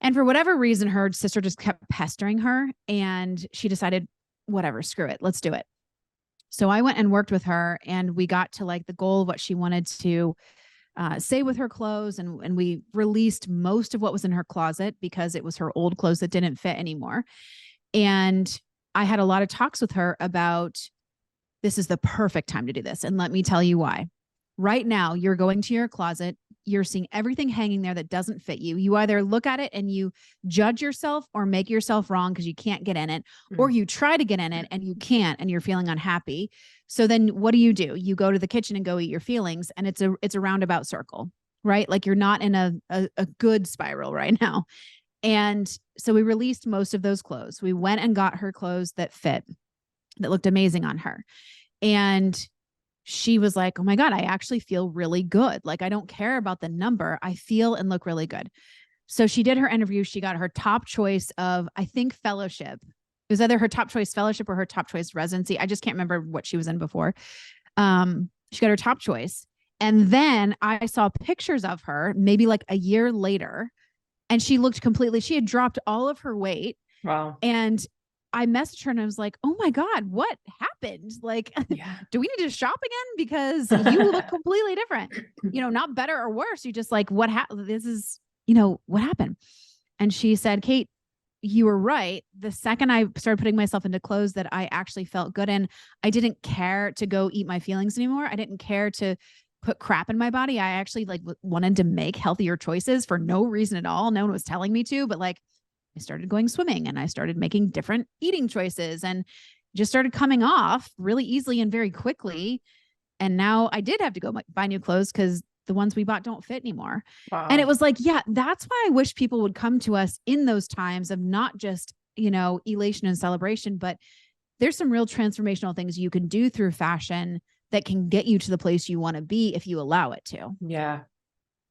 And for whatever reason, her sister just kept pestering her, and she decided, whatever, screw it. Let's do it. So I went and worked with her, and we got to like the goal of what she wanted to say with her clothes. And we released most of what was in her closet, because it was her old clothes that didn't fit anymore. And I had a lot of talks with her about, this is the perfect time to do this. And let me tell you why. Right now, you're going to your closet, you're seeing everything hanging there that doesn't fit you. You either look at it and you judge yourself, or make yourself wrong because you can't get in it, or you try to get in it and you can't, and you're feeling unhappy. So then what do? You go to the kitchen and go eat your feelings, and it's a roundabout circle, right? Like, you're not in a good spiral right now. And so we released most of those clothes. We went and got her clothes that fit, that looked amazing on her. And she was like, oh my God, I actually feel really good. Like, I don't care about the number. I feel and look really good. So she did her interview. She got her top choice of, I think, fellowship. It was either her top choice fellowship or her top choice residency. I just can't remember what she was in before. She got her top choice. And then I saw pictures of her maybe like a year later, and she had dropped all of her weight. Wow. And I messaged her and I was like, oh my God, what happened? Like, do we need to shop again? Because you look completely different, not better or worse. You just like, what happened? This is, what happened? And she said, Kate, you were right. The second I started putting myself into clothes that I actually felt good in, I didn't care to go eat my feelings anymore. I didn't care to put crap in my body. I actually wanted to make healthier choices for no reason at all. No one was telling me to, but I started going swimming, and I started making different eating choices, and just started coming off really easily and very quickly. And now I did have to go buy new clothes, because the ones we bought don't fit anymore. Wow. And it was like, yeah, that's why I wish people would come to us in those times of not just, elation and celebration, but there's some real transformational things you can do through fashion that can get you to the place you want to be if you allow it to. Yeah.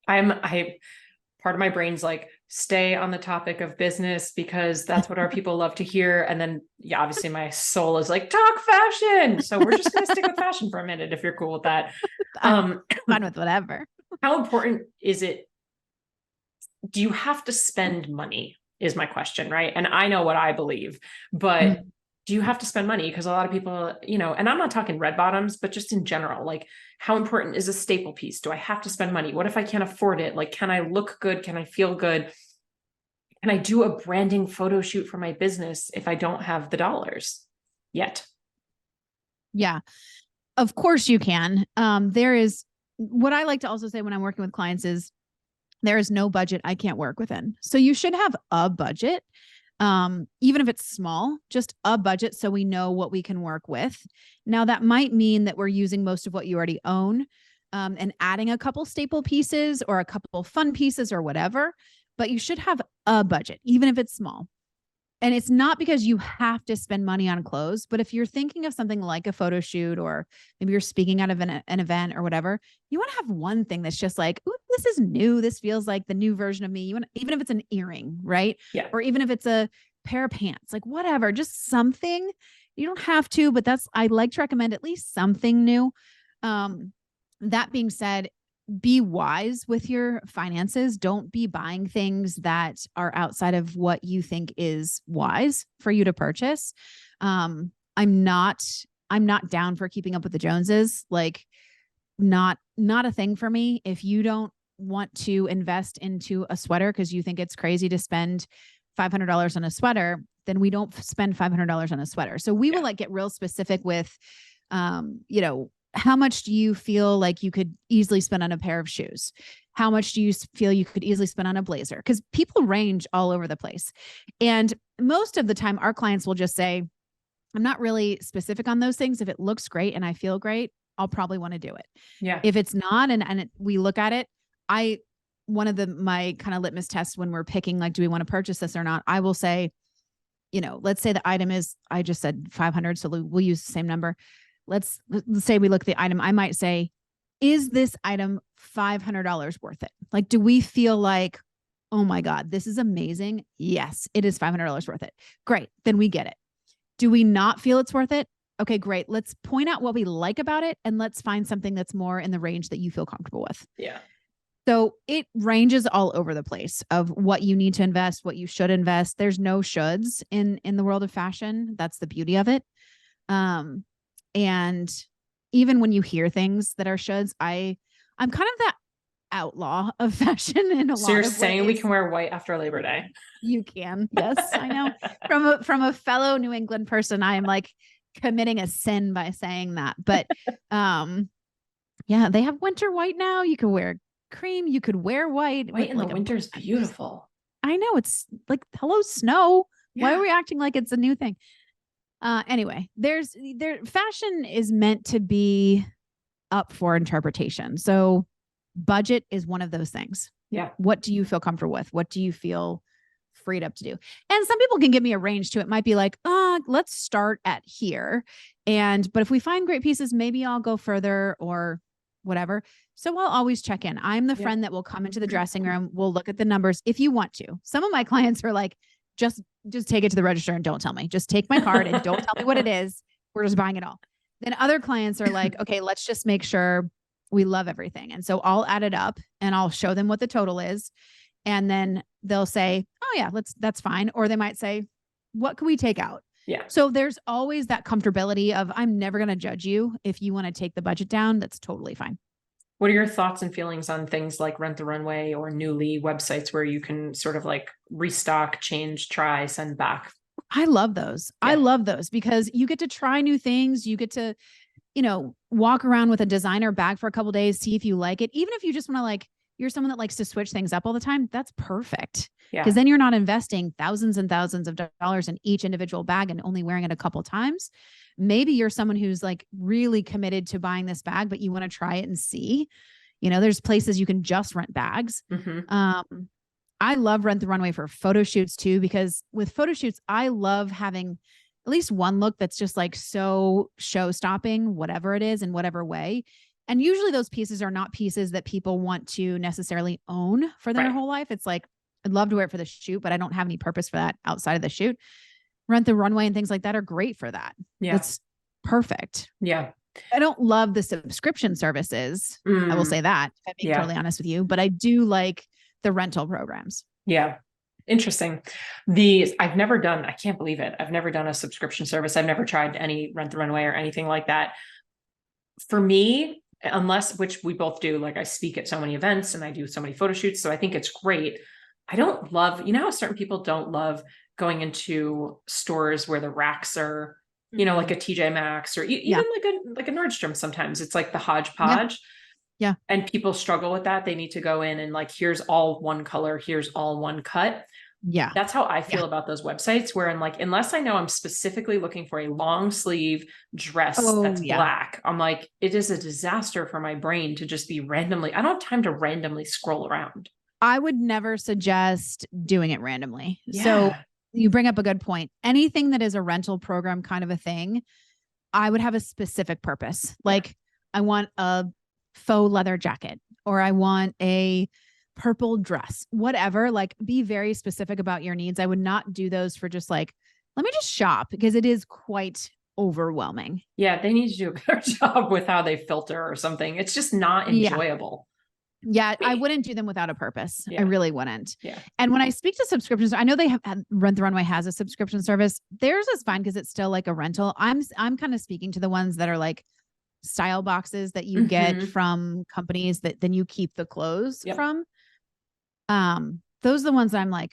Part of my brain's like, stay on the topic of business, because that's what our people love to hear. And then, obviously my soul is like, talk fashion. So we're just going to stick with fashion for a minute, if you're cool with that. I'm fine with whatever. How important is it? Do you have to spend money is my question, right? And I know what I believe, but do you have to spend money? Because a lot of people, and I'm not talking red bottoms, but just in general, like, how important is a staple piece? Do I have to spend money? What if I can't afford it? Like, can I look good? Can I feel good? Can I do a branding photo shoot for my business if I don't have the dollars yet? Yeah, of course you can. There is, what I like to also say when I'm working with clients is, there is no budget I can't work within. So you should have a budget. Even if it's small, just a budget, so we know what we can work with. Now, that might mean that we're using most of what you already own, and adding a couple staple pieces or a couple fun pieces or whatever, but you should have a budget, even if it's small. And it's not because you have to spend money on clothes, but if you're thinking of something like a photo shoot, or maybe you're speaking out of an event or whatever, you want to have one thing that's just like, ooh, this is new. This feels like the new version of me. You want, even if it's an earring, right? Yeah. Or even if it's a pair of pants, like whatever, just something. You don't have to, but I like to recommend at least something new. That being said, be wise with your finances. Don't be buying things that are outside of what you think is wise for you to purchase. I'm not down for keeping up with the Joneses. Like, not a thing for me. If you don't want to invest into a sweater because you think it's crazy to spend $500 on a sweater, then we don't spend $500 on a sweater. So we will like get real specific with, how much do you feel like you could easily spend on a pair of shoes? How much do you feel you could easily spend on a blazer? Because people range all over the place. And most of the time, our clients will just say, I'm not really specific on those things. If it looks great and I feel great, I'll probably want to do it. Yeah. If it's not, we look at it, one of my kind of litmus tests when we're picking, like, do we want to purchase this or not? I will say, let's say the item is, I just said 500. So we'll use the same number. Let's say we look at the item. I might say, is this item $500 worth it? Like, do we feel like, oh my God, this is amazing? Yes, it is $500 worth it. Great. Then we get it. Do we not feel it's worth it? Okay, great. Let's point out what we like about it and let's find something that's more in the range that you feel comfortable with. Yeah. So it ranges all over the place of what you need to invest, what you should invest. There's no shoulds in the world of fashion. That's the beauty of it. And even when you hear things that are shoulds, I'm kind of that outlaw of fashion in a lot of ways. So you're saying we can wear white after Labor Day? You can. Yes, I know. From a fellow New England person, I am like committing a sin by saying that. But yeah, they have winter white now. You can wear cream. You could wear white. White in the winter is beautiful. I know. It's like, hello, snow. Yeah. Why are we acting like it's a new thing? Anyway, fashion is meant to be up for interpretation. So budget is one of those things. Yeah. What do you feel comfortable with? What do you feel freed up to do? And some people can give me a range too. It might be like, let's start at here. But if we find great pieces, maybe I'll go further or whatever. So I'll always check in. I'm the friend that will come into the dressing room. We'll look at the numbers if you want to. Some of my clients are like, just take it to the register and don't tell me. Just take my card and don't tell me what it is. We're just buying it all. Then other clients are like, okay, let's just make sure we love everything. And so I'll add it up and I'll show them what the total is. And then they'll say, oh yeah, that's fine. Or they might say, what can we take out? Yeah. So there's always that comfortability of, I'm never going to judge you. If you want to take the budget down, that's totally fine. What are your thoughts and feelings on things like Rent the Runway or Nuuly websites where you can sort of like restock, change, try, send back? I love those. Yeah. I love those because you get to try new things. You get to, walk around with a designer bag for a couple of days, see if you like it. Even if you just want to you're someone that likes to switch things up all the time, that's perfect. Yeah. Because then you're not investing thousands and thousands of dollars in each individual bag and only wearing it a couple of times. Maybe you're someone who's like really committed to buying this bag, but you want to try it and see, there's places you can just rent bags. Mm-hmm. I love Rent the Runway for photo shoots too, because with photo shoots, I love having at least one look that's just like so show stopping, whatever it is in whatever way. And usually those pieces are not pieces that people want to necessarily own for their whole life. It's like, I'd love to wear it for the shoot, but I don't have any purpose for that outside of the shoot. Rent the Runway and things like that are great for that. Yeah. It's perfect. Yeah. I don't love the subscription services. I will say that, if I'm being totally honest with you, but I do like the rental programs. Yeah. Interesting. I've never done, I can't believe it. I've never done a subscription service. I've never tried any Rent the Runway or anything like that. For me, unless, which we both do, like I speak at so many events and I do so many photo shoots. So I think it's great. I don't love, how certain people don't love going into stores where the racks are, like a TJ Maxx or even like a Nordstrom. Sometimes it's like the hodgepodge. Yeah. And people struggle with that. They need to go in and like, here's all one color, here's all one cut. Yeah. That's how I feel about those websites where I'm like, unless I know I'm specifically looking for a long sleeve dress that's black, I'm like, it is a disaster for my brain to just be randomly, I don't have time to randomly scroll around. I would never suggest doing it randomly. Yeah. So you bring up a good point. Anything that is a rental program kind of a thing, I would have a specific purpose. Like I want a faux leather jacket, or I want a purple dress, whatever, like be very specific about your needs. I would not do those for just like, let me just shop, because it is quite overwhelming. Yeah, they need to do a better job with how they filter or something. It's just not Yeah. enjoyable. Yeah, I wouldn't do them without a purpose. Yeah. I really wouldn't. Yeah. And when I speak to subscriptions, I know they have Rent the Runway has a subscription service. Theirs is fine because it's still like a rental. I'm kind of speaking to the ones that are like style boxes that you get Mhm. from companies that then you keep the clothes Yep. from. Those are the ones that I'm like,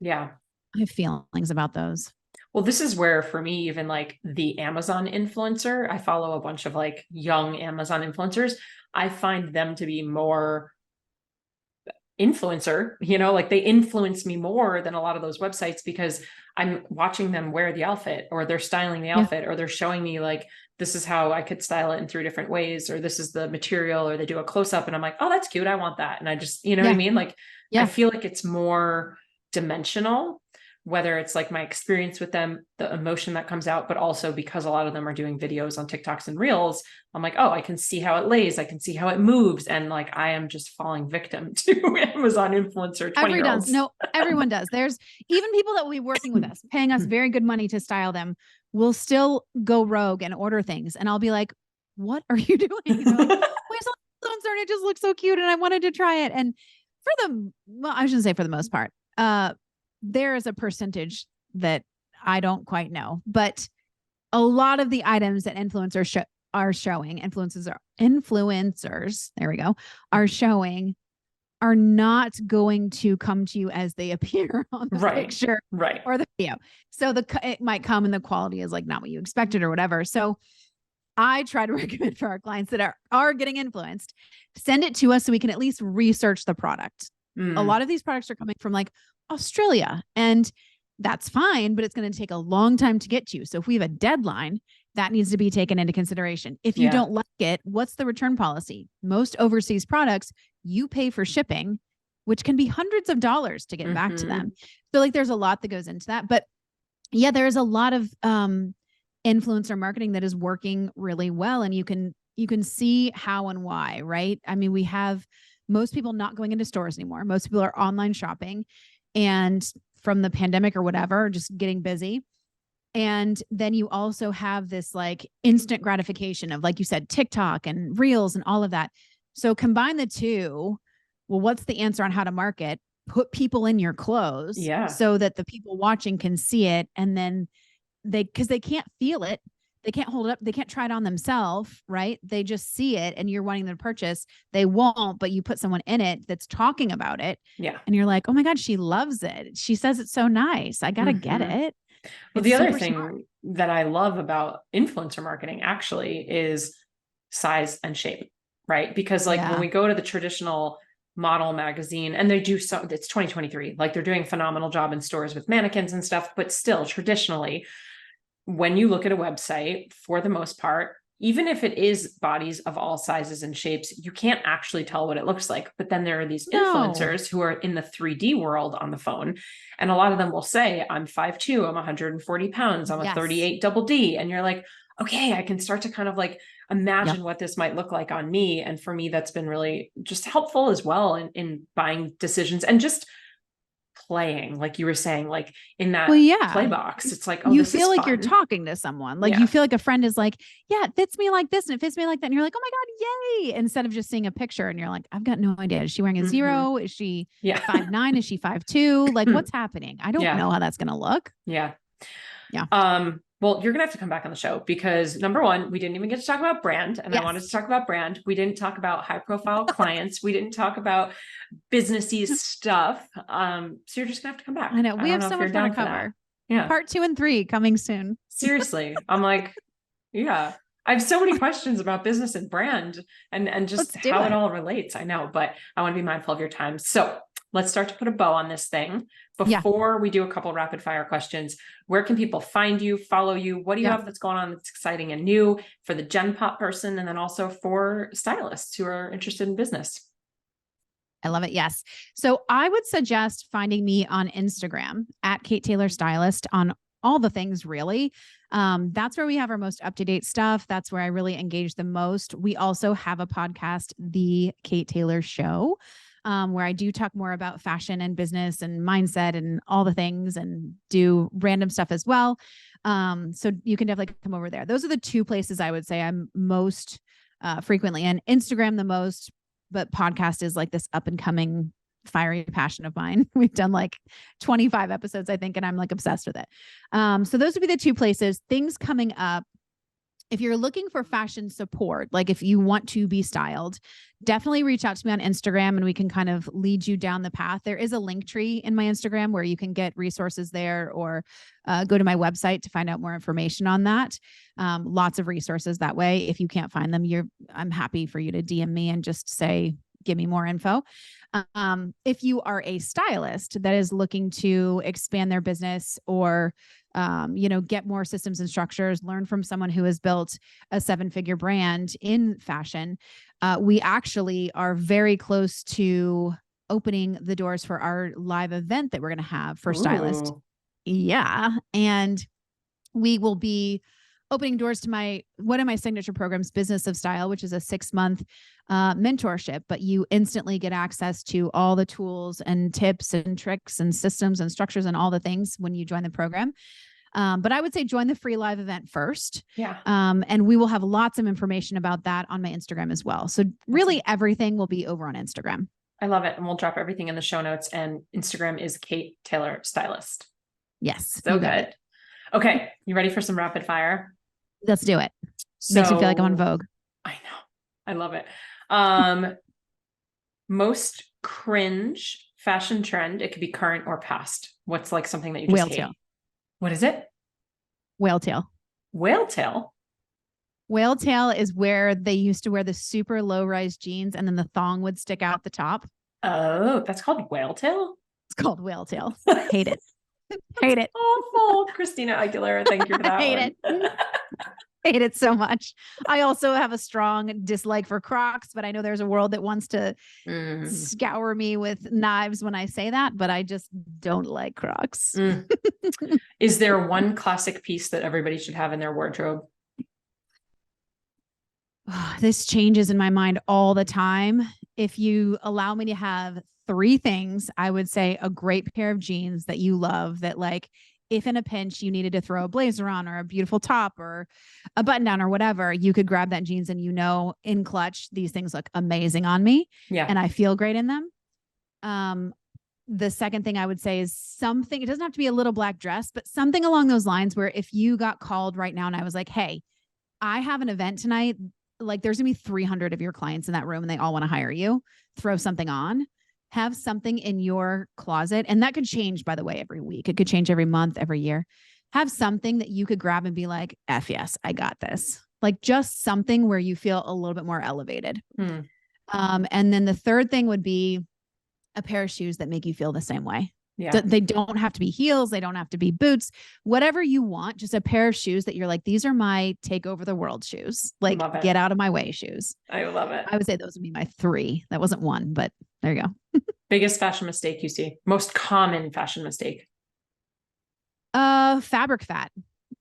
Yeah. I have feelings about those. Well, this is where for me, even like the Amazon influencer, I follow a bunch of like young Amazon influencers. I find them to be more influencer, like they influence me more than a lot of those websites, because I'm watching them wear the outfit, or they're styling the outfit, or they're showing me like, this is how I could style it in 3 different ways, or this is the material, or they do a close up and I'm like, oh, that's cute. I want that. And I just, what I mean? Like, I feel like it's more dimensional, whether it's like my experience with them, the emotion that comes out, but also because a lot of them are doing videos on TikToks and Reels, I'm like, oh, I can see how it lays. I can see how it moves. And like, I am just falling victim to Amazon influencer 20-year-olds. No, everyone does. There's even people that will be working with us, paying us very good money to style them, will still go rogue and order things. And I'll be like, what are you doing? And they're like, my influencer, and it just looks so cute. And I wanted to try it. And I shouldn't say for the most part, there is a percentage that I don't quite know, but a lot of the items that influencers are showing, influencers, there we go, are showing, are not going to come to you as they appear on the picture or the video. So it might come and the quality is like not what you expected or whatever. So I try to recommend for our clients that are getting influenced, send it to us so we can at least research the product. A lot of these products are coming from like Australia, and that's fine, but it's going to take a long time to get to you. So if we have a deadline, that needs to be taken into consideration. If you don't like it, what's the return policy? Most overseas products, you pay for shipping, which can be hundreds of dollars to get back to them. So like there's a lot that goes into that. But yeah, there is a lot of influencer marketing that is working really well. And you can see how and why, right? I mean, we have most people not going into stores anymore. Most people are online shopping, and from the pandemic or whatever, just getting busy. And then you also have this like instant gratification of, like you said, TikTok and Reels and all of that. So combine the two. Well, what's the answer on how to market? Put people in your clothes so that the people watching can see it. And then because they can't feel it, they can't hold it up, they can't try it on themselves, right? They just see it and you're wanting them to purchase. They won't, but you put someone in it that's talking about it. Yeah. And you're like, oh my God, she loves it. She says it's so nice. I got to get it. Well, the other thing that I love about influencer marketing actually is size and shape, right? Because like when we go to the traditional model magazine, and they do it's 2023, like they're doing a phenomenal job in stores with mannequins and stuff, but still traditionally, when you look at a website, for the most part, even if it is bodies of all sizes and shapes, you can't actually tell what it looks like. But then there are these influencers who are in the 3D world on the phone. And a lot of them will say, I'm 5'2", I'm 140 pounds, I'm a 38 double D. And you're like, okay, I can start to kind of like imagine what this might look like on me. And for me, that's been really just helpful as well in buying decisions and just playing, like you were saying, like in that play box. It's like, oh, you this feel is like fun. You're talking to someone. Like you feel like a friend is like, yeah, it fits me like this and it fits me like that. And you're like, oh my God, yay. Instead of just seeing a picture and you're like, I've got no idea. Is she wearing a 0? Is she 5'9"? Is she 5'2"? Like what's happening? I don't know how that's going to look. Yeah. Well, you're going to have to come back on the show because number one, we didn't even get to talk about brand. And I wanted to talk about brand. We didn't talk about high profile clients. We didn't talk about businessy stuff. So you're just gonna have to come back. I know. We have so much more to cover. Yeah. Part 2 and 3 coming soon. Seriously. I'm like, I have so many questions about business and brand and just how it all relates. I know, but I want to be mindful of your time. So let's start to put a bow on this thing. Before we do a couple rapid fire questions, where can people find you, follow you? What do you have that's going on that's exciting and new for the Gen Pop person? And then also for stylists who are interested in business? I love it. Yes. So I would suggest finding me on Instagram at Kate Taylor Stylist on all the things really. That's where we have our most up-to-date stuff. That's where I really engage the most. We also have a podcast, The Kate Taylor Show. where I do talk more about fashion and business and mindset and all the things, and do random stuff as well. So you can definitely come over there. Those are the two places I would say I'm most frequently, and Instagram the most, but podcast is like this up and coming fiery passion of mine. We've done like 25 episodes, I think, and I'm like obsessed with it. So those would be the two places. Things coming up. If you're looking for fashion support, like if you want to be styled, definitely reach out to me on Instagram and we can kind of lead you down the path. There is a link tree in my Instagram where you can get resources there, or go to my website to find out more information on that. Lots of resources that way. If you can't find them, I'm happy for you to DM me and just say, give me more info. If you are a stylist that is looking to expand their business, or get more systems and structures, learn from someone who has built a 7-figure brand in fashion, we actually are very close to opening the doors for our live event that we're going to have for stylist. Yeah. And we will be opening doors to one of my signature programs, Business of Style, which is a 6-month mentorship, but you instantly get access to all the tools and tips and tricks and systems and structures and all the things when you join the program. But I would say join the free live event first. Yeah. And we will have lots of information about that on my Instagram as well. So really everything will be over on Instagram. I love it. And we'll drop everything in the show notes, and Instagram is Kate Taylor Stylist. Yes. So good. Okay. You ready for some rapid fire? Let's do it. Makes me feel like I'm on Vogue. I know. I love it. Most cringe fashion trend. It could be current or past. What's like something that you just Whale hate? tail. What is it? Whale tail. Whale tail? Whale tail is where they used to wear the super low rise jeans and then the thong would stick out the top. Oh, that's called whale tail? It's called whale tail. Hate it. Hate it. Awful. Christina Aguilera, thank you for that. Hate it. Hate it so much. I also have a strong dislike for Crocs, but I know there's a world that wants to scour me with knives when I say that, but I just don't like Crocs. Is there one classic piece that everybody should have in their wardrobe? This changes in my mind all the time. If you allow me to have 3 things, I would say a great pair of jeans that you love, that like, if in a pinch you needed to throw a blazer on or a beautiful top or a button down or whatever, you could grab that jeans and in clutch, these things look amazing on me. Yeah. And I feel great in them. The second thing I would say is something, it doesn't have to be a little black dress, but something along those lines where if you got called right now and I was like, hey, I have an event tonight, like there's gonna be 300 of your clients in that room and they all want to hire you, throw something on. Have something in your closet. And that could change, by the way, every week. It could change every month, every year. Have something that you could grab and be like, F yes, I got this. Like just something where you feel a little bit more elevated. And then the third thing would be a pair of shoes that make you feel the same way. Yeah. They don't have to be heels. They don't have to be boots, whatever you want. Just a pair of shoes that you're like, these are my take over the world shoes. Like get out of my way shoes. I love it. I would say those would be my 3. That wasn't one, but there you go. Biggest fashion mistake you see? Most common fashion mistake? Fabric fat.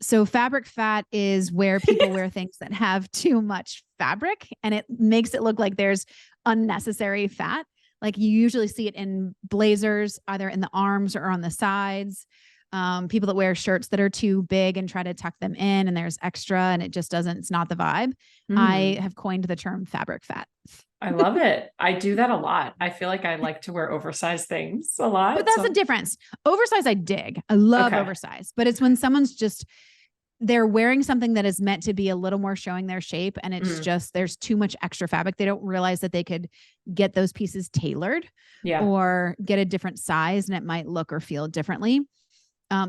So fabric fat is where people wear things that have too much fabric and it makes it look like there's unnecessary fat. Like you usually see it in blazers, either in the arms or on the sides. People that wear shirts that are too big and try to tuck them in and there's extra and it just doesn't, it's not the vibe. I have coined the term fabric fat. I love it. I do that a lot. I feel like I like to wear oversized things a lot. But that's the difference. Oversized, I dig. I love oversized, but it's when someone's just, they're wearing something that is meant to be a little more showing their shape. And it's just, there's too much extra fabric. They don't realize that they could get those pieces tailored or get a different size and it might look or feel differently.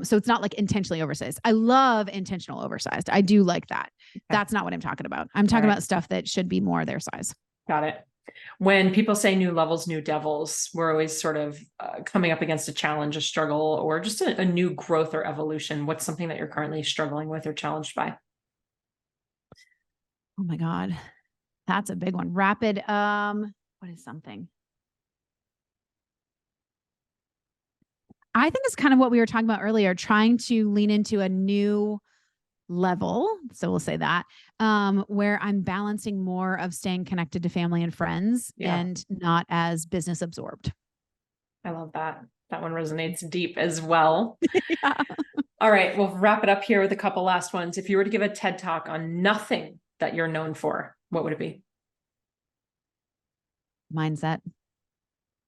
So it's not like intentionally oversized. I love intentional oversized. I do like that. Okay. That's not what I'm talking about. I'm talking about stuff that should be more their size. Got it. When people say new levels, new devils, we're always sort of coming up against a challenge, a struggle, or just a new growth or evolution. What's something that you're currently struggling with or challenged by? Oh my God. That's a big one. Rapid. What is something? I think it's kind of what we were talking about earlier, trying to lean into a new level. So we'll say that, where I'm balancing more of staying connected to family and friends and not as business absorbed. I love that. That one resonates deep as well. Yeah. All right. We'll wrap it up here with a couple last ones. If you were to give a TED talk on nothing that you're known for, what would it be? Mindset.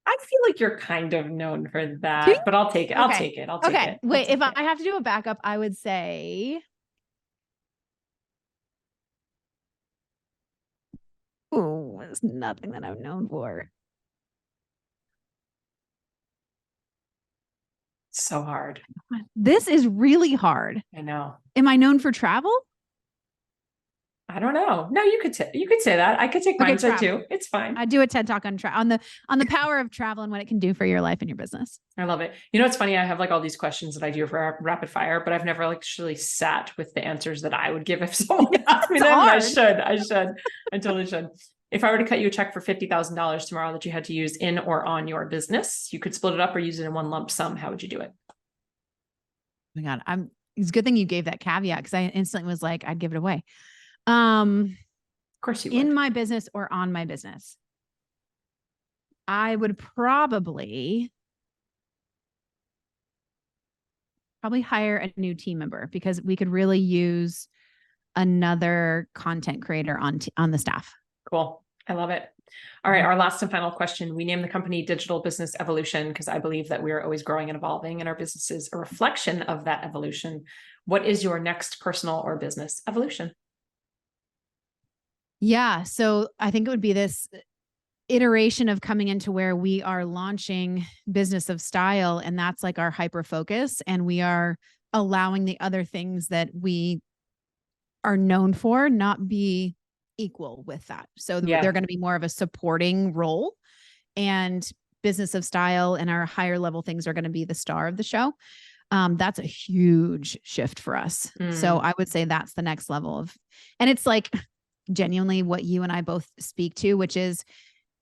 I feel like you're kind of known for that, but I'll take it. I'll take it. Okay. Wait, if I have to do a backup, I would say, oh, it's nothing that I'm known for. So hard. This is really hard. I know. Am I known for travel? I don't know. No, you could say that. I could take mindset too. It's fine. I do a TED talk on the power of travel and what it can do for your life and your business. I love it. You know, it's funny. I have like all these questions that I do for rapid fire, but I've never actually sat with the answers that I would give if someone asked me them. I should. I totally should. If I were to cut you a check for $50,000 tomorrow that you had to use in or on your business, you could split it up or use it in one lump sum. How would you do it? Oh my God. It's a good thing you gave that caveat because I instantly was like, I'd give it away. Of course you would. In my business or on my business, I would probably hire a new team member because we could really use another content creator on the staff. Cool. I love it. All right. Our last and final question. We named the company Digital Business Evolution because I believe that we are always growing and evolving, and our business is a reflection of that evolution. What is your next personal or business evolution? Yeah. So I think it would be this iteration of coming into where we are launching Business of Style, and that's like our hyper focus, and we are allowing the other things that we are known for not be equal with that. So they're going to be more of a supporting role, and Business of Style and our higher level things are going to be the star of the show. That's a huge shift for us. So I would say that's the next level of, and it's like genuinely what you and I both speak to, which is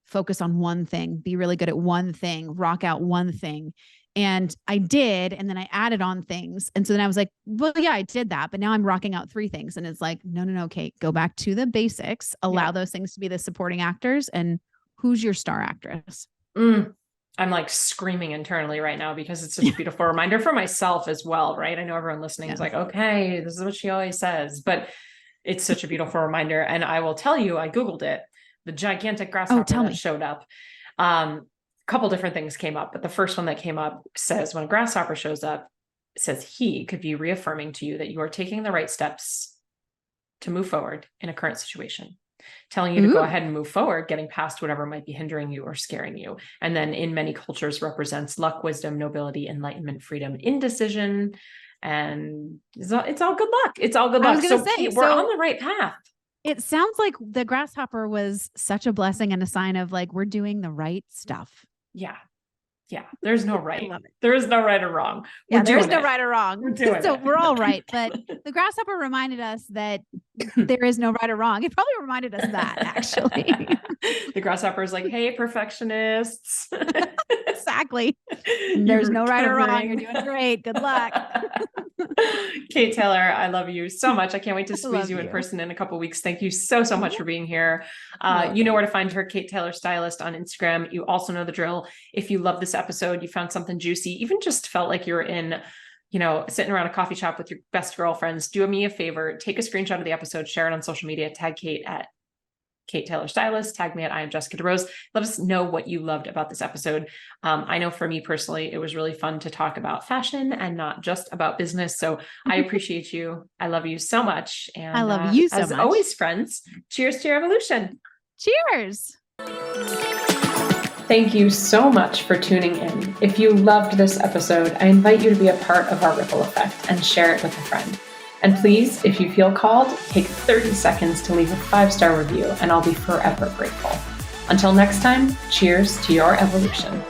focus on one thing, be really good at one thing, rock out one thing. And I did, and then I added on things. And so then I was like, well, yeah, I did that, but now I'm rocking out 3 things. And it's like, no, Kate, go back to the basics, allow those things to be the supporting actors. And who's your star actress? I'm like screaming internally right now because it's such a beautiful reminder for myself as well. Right. I know everyone listening is like, okay, this is what she always says, but it's such a beautiful reminder. And I will tell you, I Googled it, the gigantic grasshopper that showed up. Couple different things came up, but the first one that came up says when a grasshopper shows up, it says he could be reaffirming to you that you are taking the right steps to move forward in a current situation, telling you to go ahead and move forward, getting past whatever might be hindering you or scaring you. And then in many cultures represents luck, wisdom, nobility, enlightenment, freedom, indecision, and it's all good luck. It's all good luck. I was going to say, Kate, we're on the right path. It sounds like the grasshopper was such a blessing and a sign of like, we're doing the right stuff. Yeah. There's no right. There is no right or wrong. There's no right or wrong. We're all right. But the grasshopper reminded us that there is no right or wrong. It probably reminded us that actually. The grasshopper is like, hey, perfectionists. Exactly. There's no right or wrong. You're doing great. Good luck. Kate Taylor, I love you so much. I can't wait to squeeze you in person in a couple of weeks. Thank you so much for being here. You know where to find her, Kate Taylor Stylist on Instagram. You also know the drill. If you love this episode, you found something juicy, even just felt like you're in, sitting around a coffee shop with your best girlfriends, do me a favor, take a screenshot of the episode, share it on social media, tag Kate at Kate Taylor Stylist, tag me at I am Jessica DeRose. Let us know what you loved about this episode. I know for me personally, it was really fun to talk about fashion and not just about business. So I appreciate you. I love you so much. And I love you so much. As always, friends, cheers to your evolution. Cheers. Thank you so much for tuning in. If you loved this episode, I invite you to be a part of our ripple effect and share it with a friend. And please, if you feel called, take 30 seconds to leave a 5-star review, and I'll be forever grateful. Until next time, cheers to your evolution.